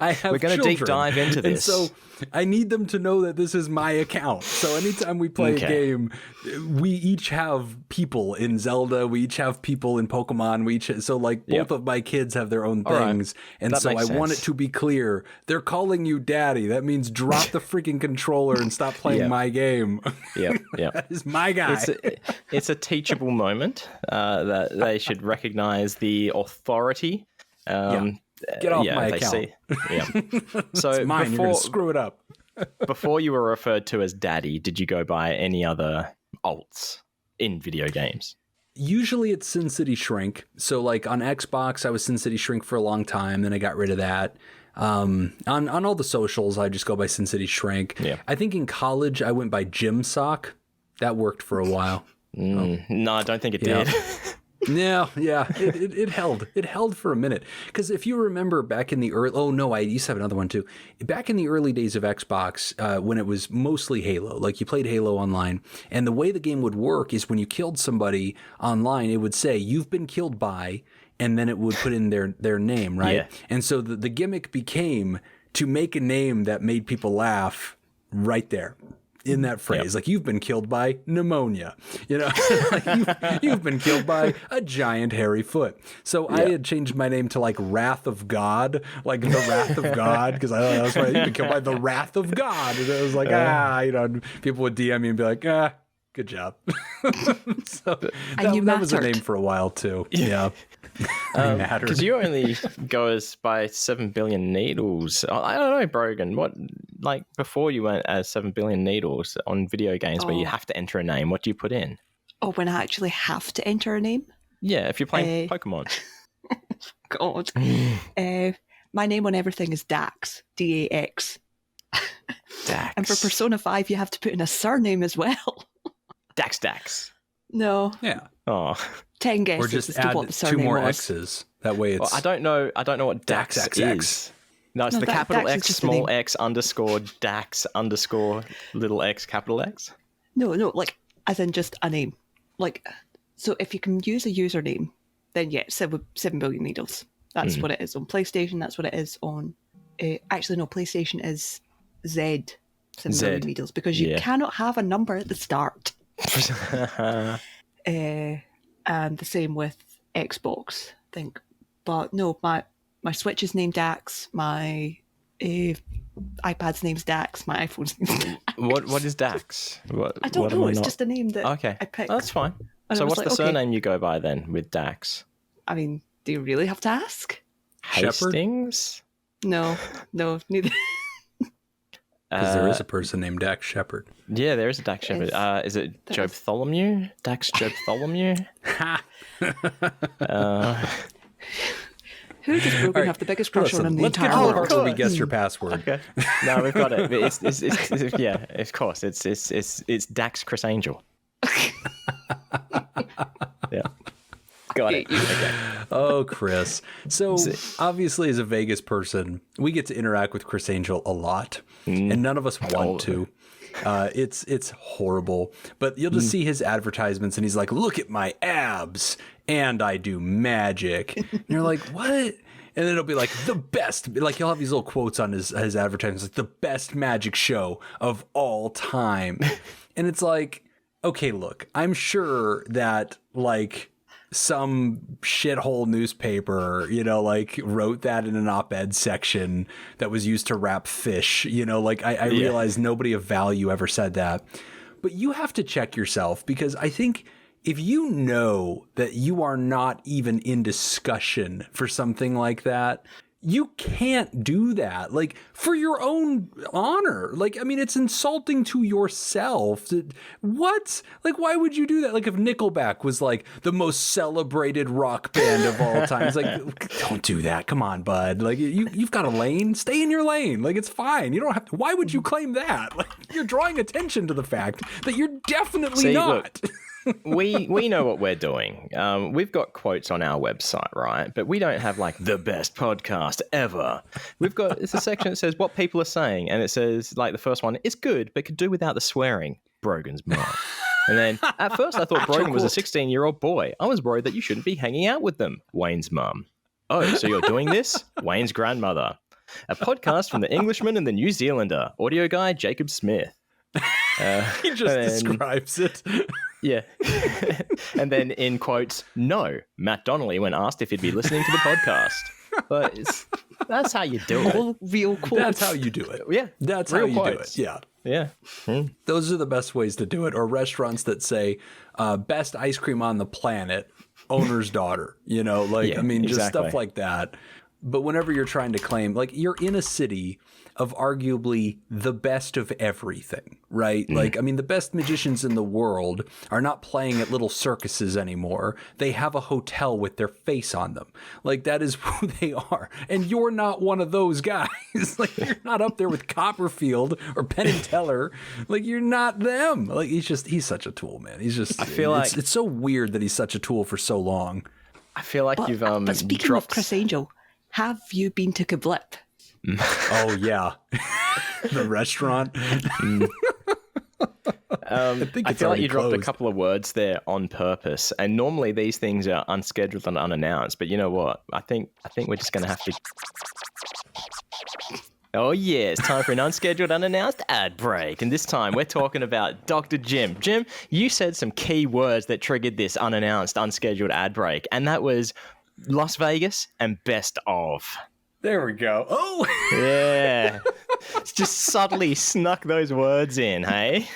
We're going to deep dive into this. And so I need them to know that this is my account. So anytime we play a game, we each have people in Zelda. We each have people in Pokemon. So both of my kids have their own things. Right. And so I want it to be clear. They're calling you Daddy. That means drop the freaking controller and stop playing my game. Yeah. That is my guy. It's a teachable moment that they should recognize the authority. Get off my account. So it's mine. You're gonna screw it up. Before you were referred to as Daddy, did you go by any other alts in video games? Usually it's Sin City Shrink. So like on Xbox, I was Sin City Shrink for a long time. Then I got rid of that. On all the socials, I just go by Sin City Shrink. Yeah. I think in college, I went by Gym Sock. That worked for a while. No, I don't think it did. Yeah, it held. It held for a minute. Because if you remember back in the early... I used to have another one too. Back in the early days of Xbox, when it was mostly Halo, like you played Halo online, and the way the game would work is when you killed somebody online, it would say, you've been killed by, and then it would put in their name, right? Yeah. And so the gimmick became to make a name that made people laugh right there. In that phrase, like you've been killed by pneumonia, like you've been killed by a giant hairy foot. So I had changed my name to like Wrath of God, like the Wrath of God, because I thought that was funny. You've been killed by the Wrath of God, and it was like people would DM me and be like, good job. So that was a name for a while too. Yeah. Because you only go by 7 billion needles. I don't know, Brogan. What, like before you went as 7 billion needles on video games where you have to enter a name, what do you put in? Oh, when I actually have to enter a name? Yeah, if you're playing Pokemon. God. My name on everything is Dax. D-A-X. Dax. And for Persona 5, you have to put in a surname as well. Dax. No. Yeah. Oh. 10 guesses or just as to add what the surname 2 more was. X's. That way it's... Well, I don't know what Dax is. No, it's the capital Dax X, small x, underscore, Dax, underscore, little x, capital X? No, like, as in just a name. Like, so if you can use a username, then 7 billion needles. That's what it is on PlayStation. That's what it is on... actually, no, PlayStation is Z, 7 billion needles, because you cannot have a number at the start. And the same with Xbox, I think. But no, my Switch is named Dax, my iPad's name's Dax, my iPhone's name's Dax. What is Dax? I don't know, it's just a name that I picked. Oh, that's fine. And so what's the surname you go by then with Dax? I mean, do you really have to ask? Hastings? No, neither. Because there is a person named Dax Shepard. Yeah, there is a Dax Shepard. Is it Job Tholomew? Dax Job Tholomew? Who does Brogan have the biggest crush on in the entire world? Let's get to the part where we guess your password. Okay. No, we've got it. It's yeah, of course. It's Dax Chris Angel. Yeah. Got it. Okay. Oh, Chris. So obviously as a Vegas person, we get to interact with Chris Angel a lot, and none of us want to. It's horrible, but you'll just see his advertisements and he's like, look at my abs and I do magic. And you're like, what? And then it'll be like the best, like he'll have these little quotes on his advertisements, like the best magic show of all time. And it's like, okay, look, I'm sure that like some shithole newspaper, like wrote that in an op-ed section that was used to wrap fish, I realize nobody of value ever said that, but you have to check yourself, because I think if you know that you are not even in discussion for something like that, you can't do that, like, for your own honor. Like, I mean, it's insulting to yourself. What? Like, why would you do that? Like, if Nickelback was, like, the most celebrated rock band of all time, it's like, don't do that. Come on, bud. Like, you've got a lane. Stay in your lane. Like, it's fine. You don't have to. Why would you claim that? Like, you're drawing attention to the fact that you're definitely not. Look, we know what we're doing. We've got quotes on our website, right? But we don't have like the best podcast ever. It's a section that says what people are saying, and it says like the first one, it's good, but could do without the swearing. Brogan's mom. And then at first I thought Brogan was a 16-year-old boy. I was worried that you shouldn't be hanging out with them. Wayne's mum. Oh, so you're doing this? Wayne's grandmother. A podcast from the Englishman and the New Zealander. Audio guy Jacob Smith. He just describes it. Yeah. And then in quotes, no, Matt Donnelly when asked if he'd be listening to the podcast. But that's how you do it. All real quotes. That's how you do it. Yeah. That's real how you quotes. do it. Yeah. Yeah. Those are the best ways to do it. Or restaurants that say, best ice cream on the planet, owner's daughter. You know, like, Yeah, I mean, just exactly. stuff like that. But whenever you're trying to claim, like, you're in a city of arguably the best of everything, right? Like, I mean, the best magicians in the world are not playing at little circuses anymore. They have a hotel with their face on them. Like, that is who they are. And you're not one of those guys. Like, you're not up there with Copperfield or Penn and Teller. Like, you're not them. Like, he's such a tool, man. He's just, I feel like it's so weird that he's such a tool for so long. I feel like you've But speaking dropped... of Chris Angel, have you been to Kablip? Oh, yeah. The restaurant. I feel like you dropped a couple of words there on purpose. And normally these things are unscheduled and unannounced. But you know what? I think we're just going to have to... Oh, yeah, it's time for an unscheduled, unannounced ad break. And this time we're talking about Dr. Jim. Jim, you said some key words that triggered this unannounced, unscheduled ad break. And that was Las Vegas and best of. There we go. Oh! Yeah. Just subtly snuck those words in, hey?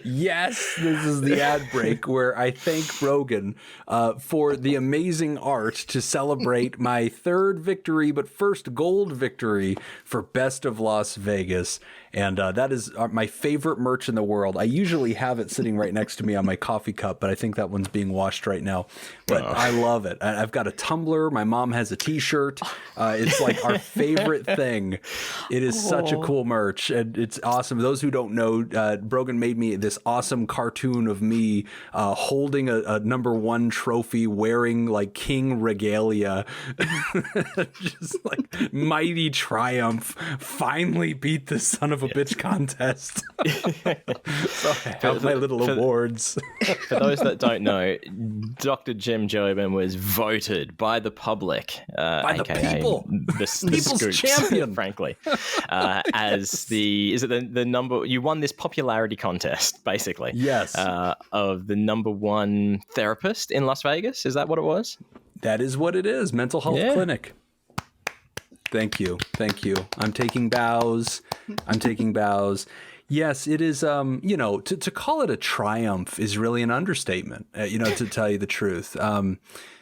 Yes, this is the ad break where I thank Brogan for the amazing art to celebrate my third victory, but first gold victory for Best of Las Vegas. And that is my favorite merch in the world. I usually have it sitting right next to me on my coffee cup, but I think that one's being washed right now. But I love it. I've got a tumbler. My mom has a t-shirt. It's like our favorite thing. It is such a cool merch, and it's awesome. Those who don't know, Brogan made me this awesome cartoon of me holding a #1 trophy, wearing like king regalia. Just like mighty triumph. Finally beat the son of a bitch contest. So I have my little awards. For those that don't know, Dr. Jim Jobin was voted by the public, By the aka people. the People's Scoops, champion. frankly, as the number. You won this popularity contest, basically. Yes. Of the #1 therapist in Las Vegas. Is that what it was? That is what it is. Mental health Yeah. clinic. Thank you. Thank you. I'm taking bows. Yes, it is. To call it a triumph is really an understatement, to tell you the truth.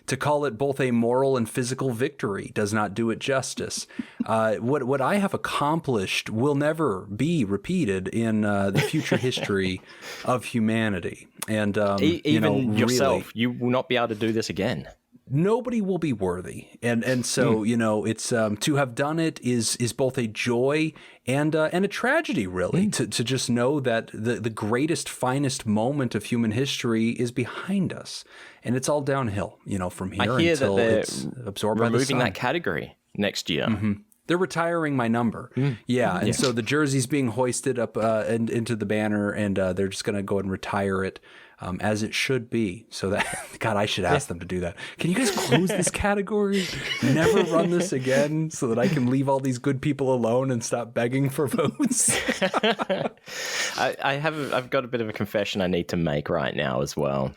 To call it both a moral and physical victory does not do it justice. What I have accomplished will never be repeated in the future history of humanity. And Even yourself, really, you will not be able to do this again. nobody will be worthy. And so, it's to have done it is both a joy and a tragedy, really, to just know that the greatest, finest moment of human history is behind us. And it's all downhill, from here I hear until that they're it's absorbed by the removing sun. that category next year. Mm-hmm. They're retiring my number. Yeah. And so the jersey's being hoisted up and into the banner, and they're just going to go and retire it as it should be. So that, God, I should ask them to do that. Can you guys close this category? Never run this again so that I can leave all these good people alone and stop begging for votes? I've got a bit of a confession I need to make right now as well.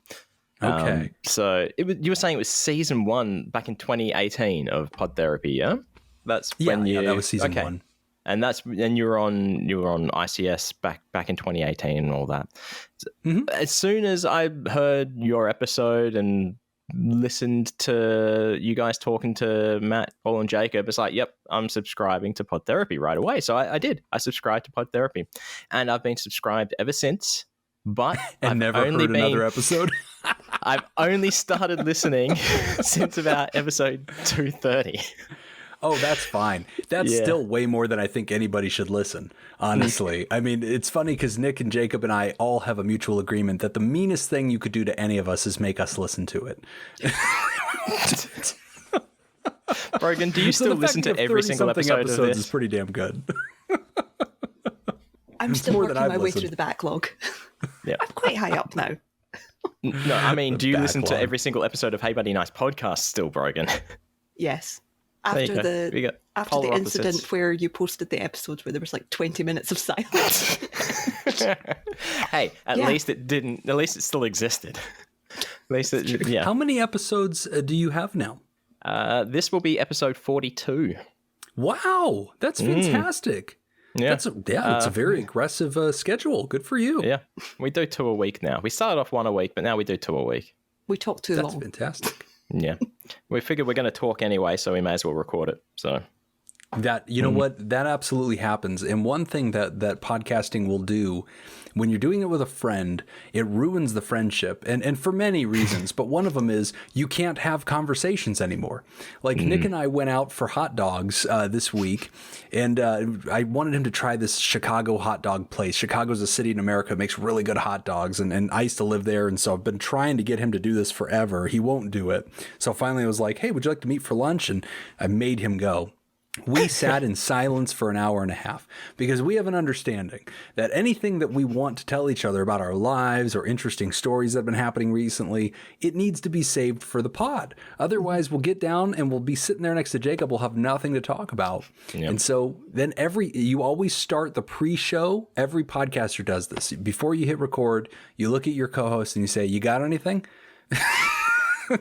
Okay. So you were saying it was season 1 back in 2018 of Pod Therapy, yeah? That's when that was season 1. And you were on ICS back in 2018 and all that. As soon as I heard your episode and listened to you guys talking to Matt, Paul, and Jacob, it's like, yep, I'm subscribing to Pod Therapy right away. So I did. I subscribed to Pod Therapy, and I've been subscribed ever since. But I've never only heard another episode. I've only started listening since about episode 230. Oh, that's fine. That's still way more than I think anybody should listen, honestly. I mean, it's funny because Nick and Jacob and I all have a mutual agreement that the meanest thing you could do to any of us is make us listen to it. Brogan, do you still listen to every single episode of this? Is pretty damn good. I'm still working my way through the backlog. Yeah. I'm quite high up now. No, I mean, do you listen to every single episode of Hey Buddy Nice podcast still, Brogan? Yes. After the incident where you posted the episodes where there was like 20 minutes of silence. Hey, at least it didn't. At least it still existed. At least it. Yeah. How many episodes do you have now? This will be episode 42. Wow, that's fantastic. Yeah, it's a very aggressive schedule. Good for you. Yeah, we do 2 a week now. We started off 1 a week, but now we do 2 a week. We talk too long. That's fantastic. Yeah, we figured we're going to talk anyway, so we may as well record it. So that, you know what, that absolutely happens. And one thing that podcasting will do when you're doing it with a friend, it ruins the friendship, and for many reasons. But one of them is you can't have conversations anymore. Like Nick and I went out for hot dogs this week, and I wanted him to try this Chicago hot dog place. Chicago's a city in America that makes really good hot dogs, and I used to live there, and so I've been trying to get him to do this forever. He won't do it. So finally I was like, hey, would you like to meet for lunch? And I made him go. We sat in silence for an hour and a half because we have an understanding that anything that we want to tell each other about our lives or interesting stories that have been happening recently, it needs to be saved for the pod. Otherwise, we'll get down and we'll be sitting there next to Jacob. We'll have nothing to talk about. Yep. And so then you always start the pre-show. Every podcaster does this. Before you hit record, you look at your co-host and you say, you got anything?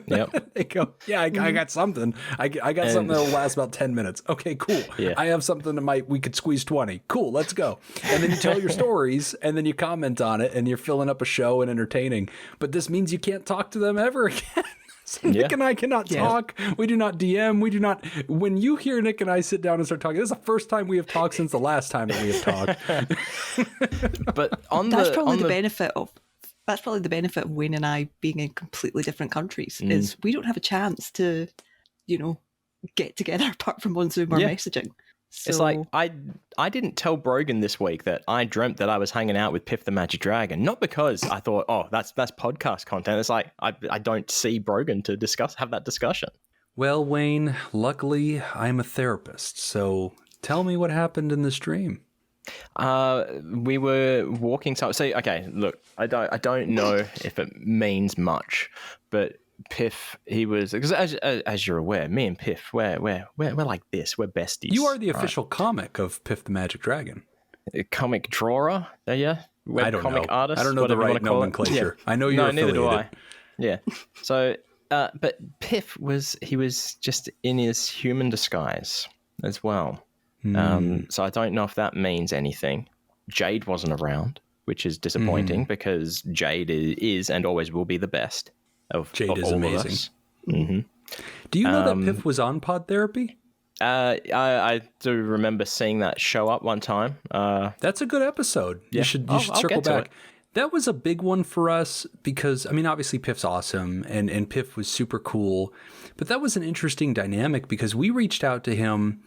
Yep. They go, yeah, I got something. I got something that'll last about 10 minutes. Okay, cool. Yeah. I have something that we could squeeze 20. Cool, let's go. And then you tell your stories, and then you comment on it, and you're filling up a show and entertaining. But this means you can't talk to them ever again. So Nick and I cannot talk. We do not DM. We do not. When you hear Nick and I sit down and start talking, this is the first time we have talked since the last time that we have talked. But that's probably the benefit of Wayne and I being in completely different countries is we don't have a chance to, get together apart from on Zoom or messaging. So, it's like I didn't tell Brogan this week that I dreamt that I was hanging out with Piff the Magic Dragon, not because I thought, oh, that's podcast content. It's like I don't see Brogan to have that discussion. Well, Wayne, luckily I'm a therapist, so tell me what happened in this dream. We were walking. So okay, look, I don't know if it means much, but Piff, he was, because as you're aware, me and Piff, we're like this. We're besties. You are the official comic of Piff the Magic Dragon. A comic drawer, yeah. I don't comic know. Artist, I don't know the right nomenclature. Yeah. I know you're affiliated. Neither do I. Yeah. So, but Piff was just in his human disguise as well. So I don't know if that means anything. Jade wasn't around, which is disappointing because Jade is and always will be the best of Jade is all amazing. Of us. Mm-hmm. Do you know that Piff was on Pod Therapy? I do remember seeing that show up one time. That's a good episode. Yeah. You should circle back. That was a big one for us because, I mean, obviously Piff's awesome and Piff was super cool, but that was an interesting dynamic because we reached out to him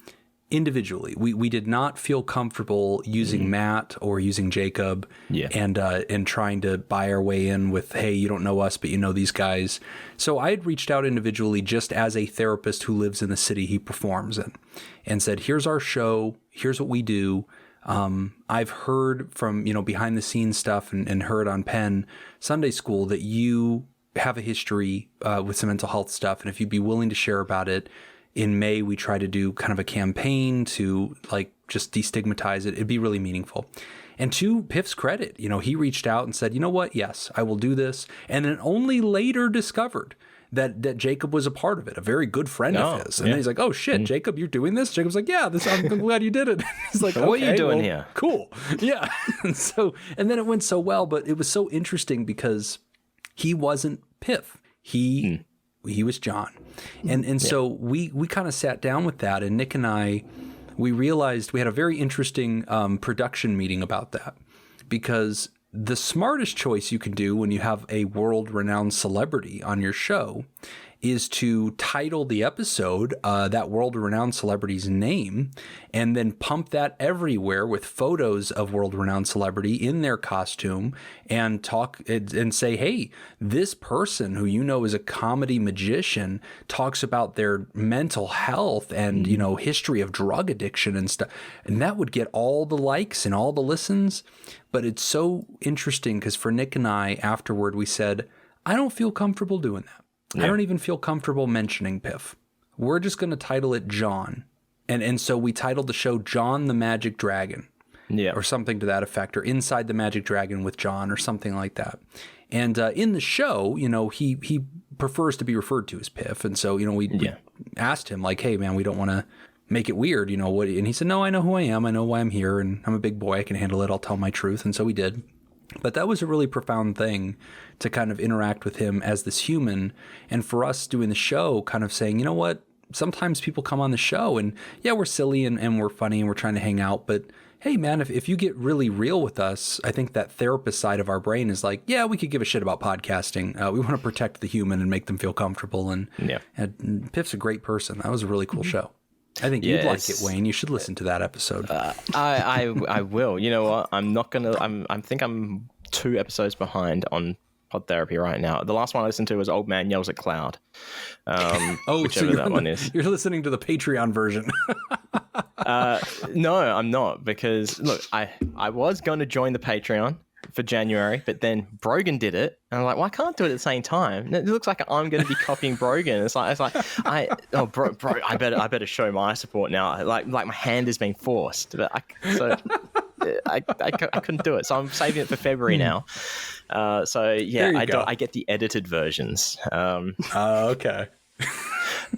individually. We did not feel comfortable using Matt or using Jacob and trying to buy our way in with, hey, you don't know us, but you know these guys. So I had reached out individually just as a therapist who lives in the city he performs in and said, here's our show. Here's what we do. I've heard from, behind the scenes stuff and heard on Penn Sunday School that you have a history with some mental health stuff. And if you'd be willing to share about it, in May, we try to do kind of a campaign to just destigmatize it. It'd be really meaningful. And to Piff's credit, he reached out and said, you know what? Yes, I will do this. And then only later discovered that Jacob was a part of it, a very good friend of his. And then he's like, oh shit, Jacob, you're doing this? Jacob's like, yeah, I'm glad you did it. He's like, what are you doing here? Cool. Yeah. and then it went so well, but it was so interesting because he wasn't Piff. He was John. And so we kind of sat down with that, and Nick and I, we realized we had a very interesting production meeting about that, because the smartest choice you can do when you have a world-renowned celebrity on your show is to title the episode that world-renowned celebrity's name, and then pump that everywhere with photos of world-renowned celebrity in their costume, and talk and say, hey, this person who you know is a comedy magician talks about their mental health and, you know, history of drug addiction and stuff. And that would get all the likes and all the listens. But it's so interesting because for Nick and I, afterward, we said, I don't feel comfortable doing that. Yeah. I don't even feel comfortable mentioning Piff. We're just going to title it John. And so we titled the show John the Magic Dragon. Yeah. Or something to that effect, or Inside the Magic Dragon with John, or something like that. And in the show, you know, he prefers to be referred to as Piff. And so, you know, we asked him, like, hey, man, we don't want to make it weird, you know, what? And he said, no, I know who I am. I know why I'm here, and I'm a big boy. I can handle it. I'll tell my truth. And so we did. But that was a really profound thing to kind of interact with him as this human. And for us doing the show, kind of saying, you know what? Sometimes people come on the show and, yeah, we're silly and we're funny and we're trying to hang out. But, hey, man, if you get really real with us, I think that therapist side of our brain is like, yeah, we could give a shit about podcasting. We want to protect the human and make them feel comfortable. And Piff's a great person. That was a really cool show. I think you'd like it, Wayne. You should listen to that episode. I will. You know what? I'm not gonna. I think I'm 2 episodes behind on Pod Therapy right now. The last one I listened to was Old Man Yells at Cloud. Whichever that one is. You're listening to the Patreon version. No, I'm not, because look, I was going to join the Patreon for January, but then Brogan did it, and I'm like, well, I can't do it at the same time. It looks like I'm going to be copying Brogan. It's like I better show my support now. Like my hand is being forced, but I couldn't do it, so I'm saving it for February now. I get the edited versions. Okay.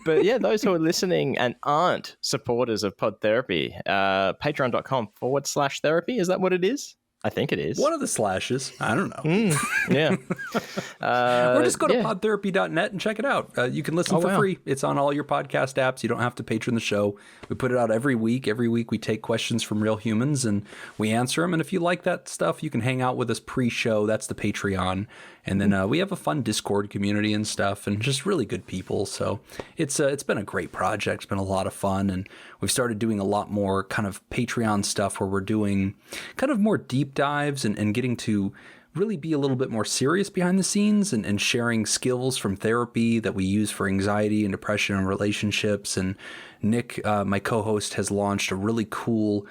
But yeah, those who are listening and aren't supporters of Pod Therapy, patreon.com/therapy. Is that what it is? I think it is. One of the slashes. I don't know. Yeah. Or just go to podtherapy.net and check it out. You can listen for free. It's on all your podcast apps. You don't have to patron the show. We put it out every week. Every week we take questions from real humans and we answer them. And if you like that stuff, you can hang out with us pre-show. That's the Patreon. And then we have a fun Discord community and stuff, and just really good people. So it's been a great project. It's been a lot of fun. And we've started doing a lot more kind of Patreon stuff where we're doing kind of more deep dives and getting to really be a little bit more serious behind the scenes and sharing skills from therapy that we use for anxiety and depression and relationships. And Nick, my co-host, has launched a really cool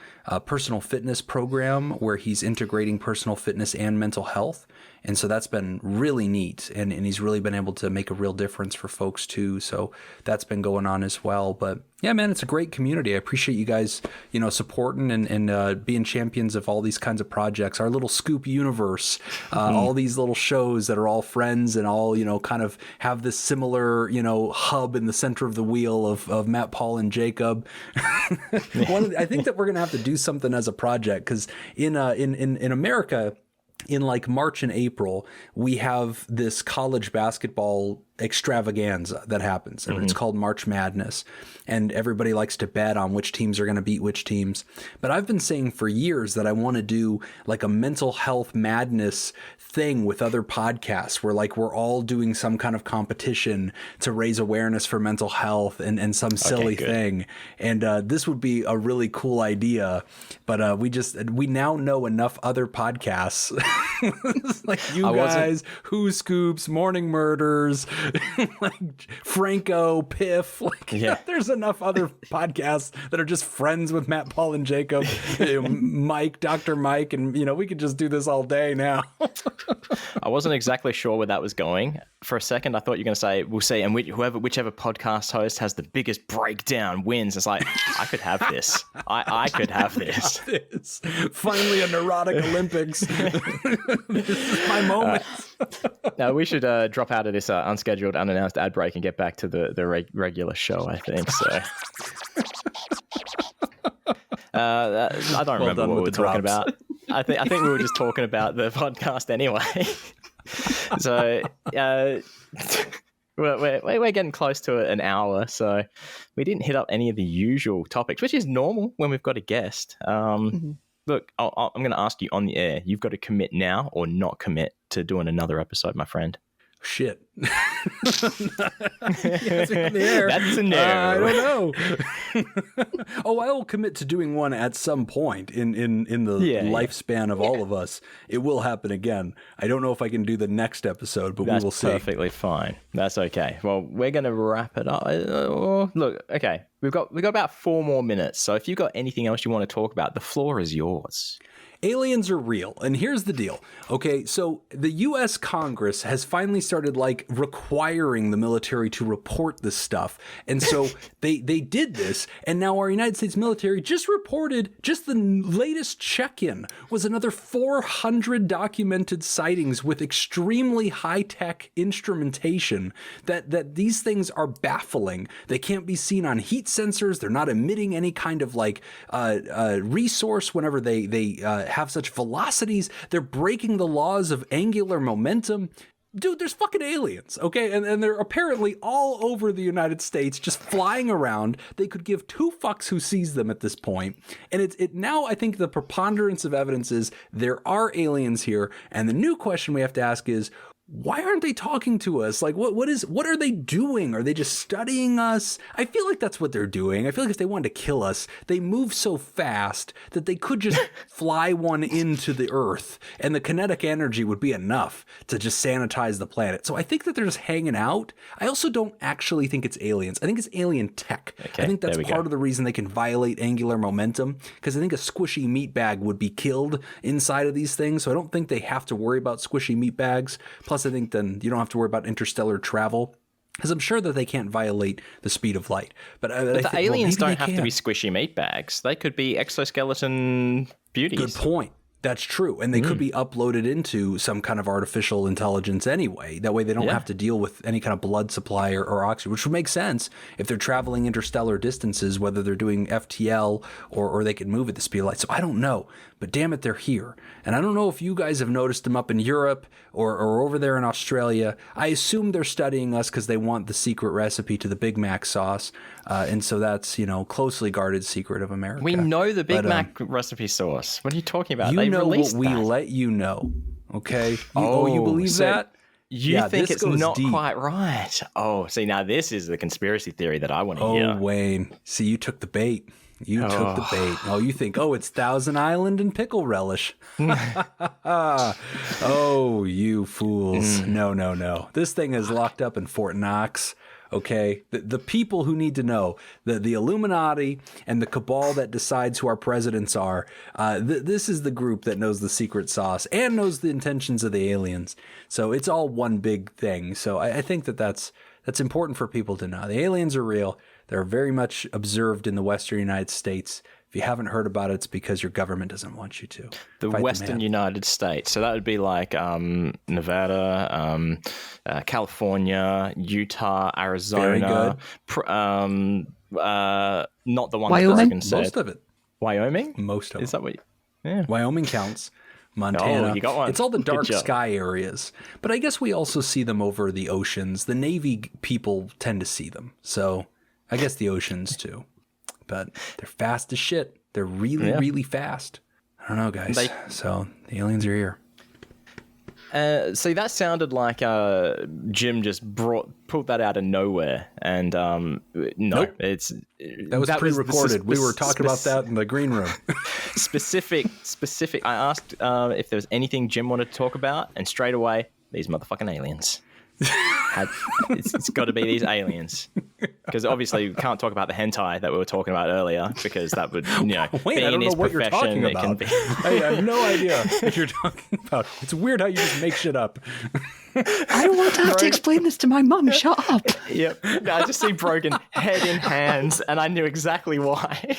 personal fitness program where he's integrating personal fitness and mental health. And so that's been really neat. And he's really been able to make a real difference for folks too. So that's been going on as well. But yeah, man, it's a great community. I appreciate you guys, supporting and being champions of all these kinds of projects. Our little Scoop universe, all these little shows that are all friends and all, kind of have this similar, hub in the center of the wheel of Matt, Paul, and Jacob. I think that we're going to have to do something as a project because in America, in like March and April, we have this college basketball extravaganza that happens, and it's called March Madness, and everybody likes to bet on which teams are going to beat which teams. But I've been saying for years that I want to do like a mental health madness thing with other podcasts where like we're all doing some kind of competition to raise awareness for mental health and some silly thing. And this would be a really cool idea, but we now know enough other podcasts like you guys, Who Scoops, Morning Murders, like Franco, Piff, there's enough other podcasts that are just friends with Matt, Paul, and Jacob, Mike, Dr. Mike, and we could just do this all day now. I wasn't exactly sure where that was going. For a second, I thought you were going to say, we'll see, and whichever podcast host has the biggest breakdown wins. It's like, I could have this. I could have this. Finally, a neurotic Olympics. This is my moment. No, we should drop out of this unscheduled, unannounced ad break and get back to the regular show, I think. So, I don't remember what we were talking about. I think we were just talking about the podcast anyway. So, we're getting close to an hour, so we didn't hit up any of the usual topics, which is normal when we've got a guest. Look, I'm going to ask you on the air. You've got to commit now or not commit to doing another episode, my friend. Shit. That's in the air. That's a no. I don't know. Oh, I will commit to doing one at some point in the lifespan of all of us. It will happen again. I don't know if I can do the next episode, but we will see. That's perfectly fine. That's okay. Well, we're going to wrap it up. Look, okay. We've got about 4 more minutes. So if you've got anything else you want to talk about, the floor is yours. Aliens are real. And here's the deal. Okay, so the U.S. Congress has finally started requiring the military to report this stuff. And so they did this. And now our United States military just reported, just the latest check-in was another 400 documented sightings with extremely high-tech instrumentation that these things are baffling. They can't be seen on heat sensors. They're not emitting any kind of resource whenever they have such velocities. They're breaking the laws of angular momentum. Dude, there's fucking aliens, okay? And they're apparently all over the United States just flying around. They could give 2 fucks who sees them at this point. And it now, I think the preponderance of evidence is there are aliens here. And the new question we have to ask is, why aren't they talking to us? What are they doing? Are they just studying us? I feel like that's what they're doing. I feel like if they wanted to kill us, they move so fast that they could just fly one into the earth and the kinetic energy would be enough to just sanitize the planet. So I think that they're just hanging out. I also don't actually think it's aliens. I think it's alien tech. Okay, I think that's part of the reason they can violate angular momentum, because I think a squishy meat bag would be killed inside of these things. So I don't think they have to worry about squishy meat bags. Plus, I think then you don't have to worry about interstellar travel, because I'm sure that they can't violate the speed of light. But the aliens don't have to be squishy meat bags. They could be exoskeleton beauties. Good point. That's true. And they could be uploaded into some kind of artificial intelligence anyway. That way they don't have to deal with any kind of blood supply or oxygen, which would make sense if they're traveling interstellar distances, whether they're doing FTL or they can move at the speed of light. So I don't know. But damn it, they're here. And I don't know if you guys have noticed them up in Europe or over there in Australia. I assume they're studying us because they want the secret recipe to the Big Mac sauce. And so that's, closely guarded secret of America. We know the Big Mac recipe sauce. What are you talking about? You know what we let you know, okay? You believe that? You think it's not deep. Quite right. Oh, see, now this is the conspiracy theory that I want to hear. Oh, Wayne. See, you took the bait. You took the bait. Oh, you think, it's Thousand Island and pickle relish. Oh, you fools. No. This thing is locked up in Fort Knox. Okay, the people who need to know, the Illuminati and the cabal that decides who our presidents are, this is the group that knows the secret sauce and knows the intentions of the aliens. So it's all one big thing. So I think that's important for people to know. The aliens are real. They're very much observed in the Western United States. If you haven't heard about it, it's because your government doesn't want you to. The Western United States. So that would be like Nevada, California, Utah, Arizona. Very good. Not the one Wyoming? that Brogan said. Most of it. Wyoming? Most of it. Is that what yeah. Wyoming counts. Montana. Oh, you got one. It's all the dark Good job. sky areas. But I guess we also see them over the oceans. The Navy people tend to see them. So I guess the oceans too. But they're fast as shit. They're really, really fast. I don't know, guys. So the aliens are here. See, that sounded like Jim just pulled that out of nowhere. And no, nope. That was pre-recorded. We were talking about that in the green room. specific. I asked if there was anything Jim wanted to talk about, and straight away, these motherfucking aliens. It's got to be these aliens, because obviously we can't talk about the hentai that we were talking about earlier, because that would, Wait, being I don't in know his what you're profession, talking about. I have no idea what you're talking about. It's weird how you just make shit up. I don't want to have to explain this to my mum. Shut up. Yep. I just see Brogan head in hands, and I knew exactly why.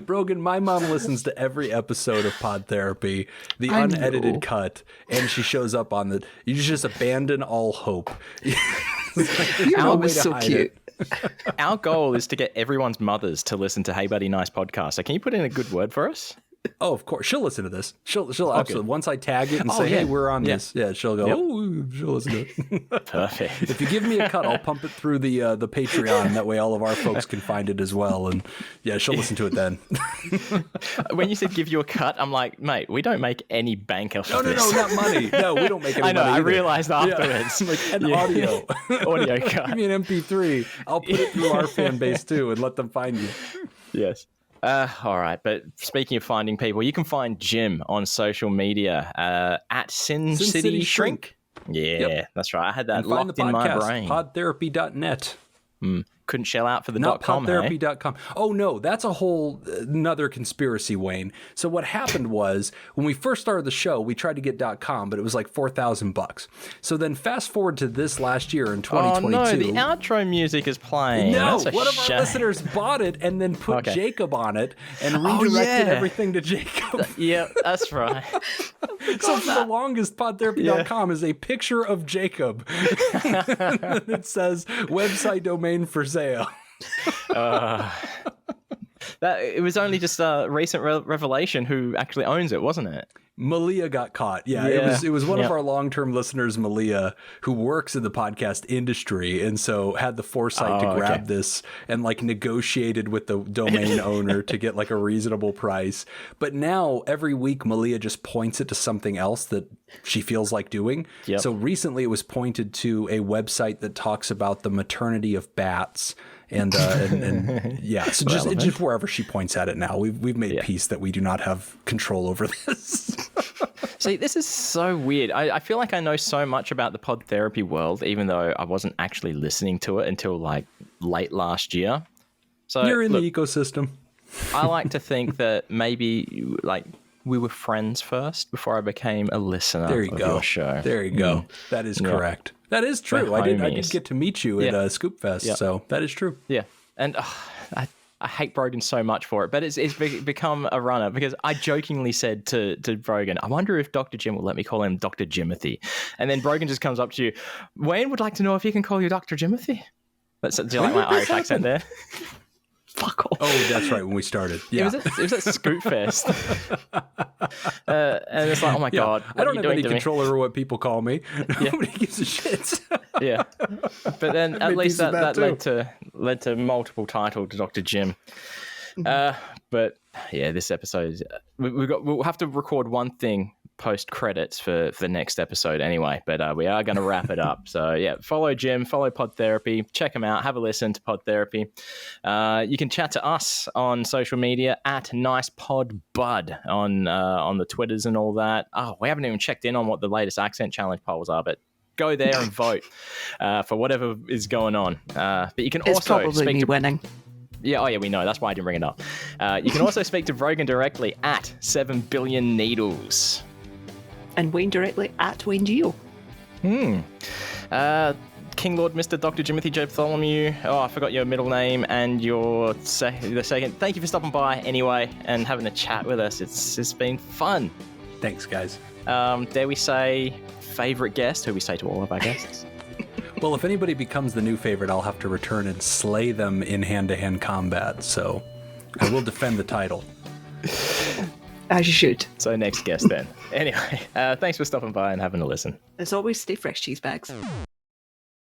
Brogan, my mom listens to every episode of Pod Therapy, the unedited cut, and she shows up on the. You just abandon all hope. Your mom is so cute. Our goal is to get everyone's mothers to listen to Hey Buddy Nice podcast. So can you put in a good word for us? Oh, of course. She'll listen to this. She'll absolutely. Once I tag it and say, yeah. hey, we're on Yeah. this. Yeah, she'll go, Yep. oh, she'll listen to it. Perfect. If you give me a cut, I'll pump it through the Patreon. That way all of our folks can find it as well. And yeah, she'll listen to it then. When you said give you a cut, I'm like, mate, we don't make any bank off of No, this. not money. No, we don't make any I know, money I either. realized afterwards. Yeah. Like an audio. Audio Give cut. me an MP3. I'll put it through our fan base too and let them find you. Yes. All right, but speaking of finding people, you can find Jim on social media at Sin City Shrink. Yeah, Yep. that's right. I had that And find locked the in my podcast, brain. podtherapy.net. Couldn't shell out for the Not .com, hey? podtherapy.com. Oh, no, that's a whole another conspiracy, Wayne. So what happened was when we first started the show, we tried to get .com, but it was like $4,000. So then fast forward to this last year in Oh 2022. no, the outro music is playing. No, That's a one of our shame. listeners bought it and then put Okay. Jacob on it and redirected yeah. everything to Jacob. Yeah, that's right. So for the longest, podtherapy.com is a picture of Jacob. And it says website domain for sale. That it was only just a recent revelation who actually owns it, wasn't it? Malia got caught. Yeah, Yeah. it was one Yep. of our long-term listeners, Malia, who works in the podcast industry, and so had the foresight to grab this and like negotiated with the domain owner to get like a reasonable price. But now every week Malia just points it to something else that she feels like doing. Yep. So recently it was pointed to a website that talks about the maternity of bats. And yeah, so just wherever she points at it now, we've made peace that we do not have control over this. See, this is so weird. I feel like I know so much about the pod therapy world, even though I wasn't actually listening to it until like late last year. So You're in look, the ecosystem. I like to think that maybe like we were friends first before I became a listener There you of go. your show. There you go. That is correct. That is true. I did homies. get to meet you at Scoop Fest, so that is true. Yeah, and I hate Brogan so much for it, but it's become a runner because I jokingly said to Brogan, I wonder if Dr. Jim will let me call him Dr. Jimothy. And then Brogan just comes up to you, Wayne would like to know if he can call you Dr. Jimothy. Do you like my Irish accent there? Fuck off. Oh, that's right, when we started. Yeah. It was at Scoot Fest. And it's like, oh my God. I don't what have are you any doing to me? control over what people call me. Nobody gives a shit. Yeah. But then at made least peace with that that led to multiple titles to Dr. Jim. But yeah, this episode we'll have to record one thing post credits for the next episode anyway, but we are going to wrap it up. So yeah, follow Jim, follow Pod Therapy, check him out, have a listen to Pod Therapy. You can chat to us on social media at NicePodBud on the Twitters and all that. Oh, we haven't even checked in on what the latest accent challenge polls are, but go there and vote for whatever is going on. But you can It's also probably speak me to winning. Yeah, oh yeah, we know. That's why I didn't bring it up. You can also speak to Brogan directly at 7 Billion Needles. And Wayne directly at Wayne Geo. King Lord Mr. Dr. Jimothy J. Bartholomew. Oh, I forgot your middle name and your the second. Thank you for stopping by anyway and having a chat with us. It's been fun. Thanks, guys. Dare we say favorite guest, who we say to all of our guests? Well, if anybody becomes the new favorite, I'll have to return and slay them in hand-to-hand combat, so I will defend the title. As you should. So next guest then. Anyway, thanks for stopping by and having a listen. As always, stay fresh, cheese bags.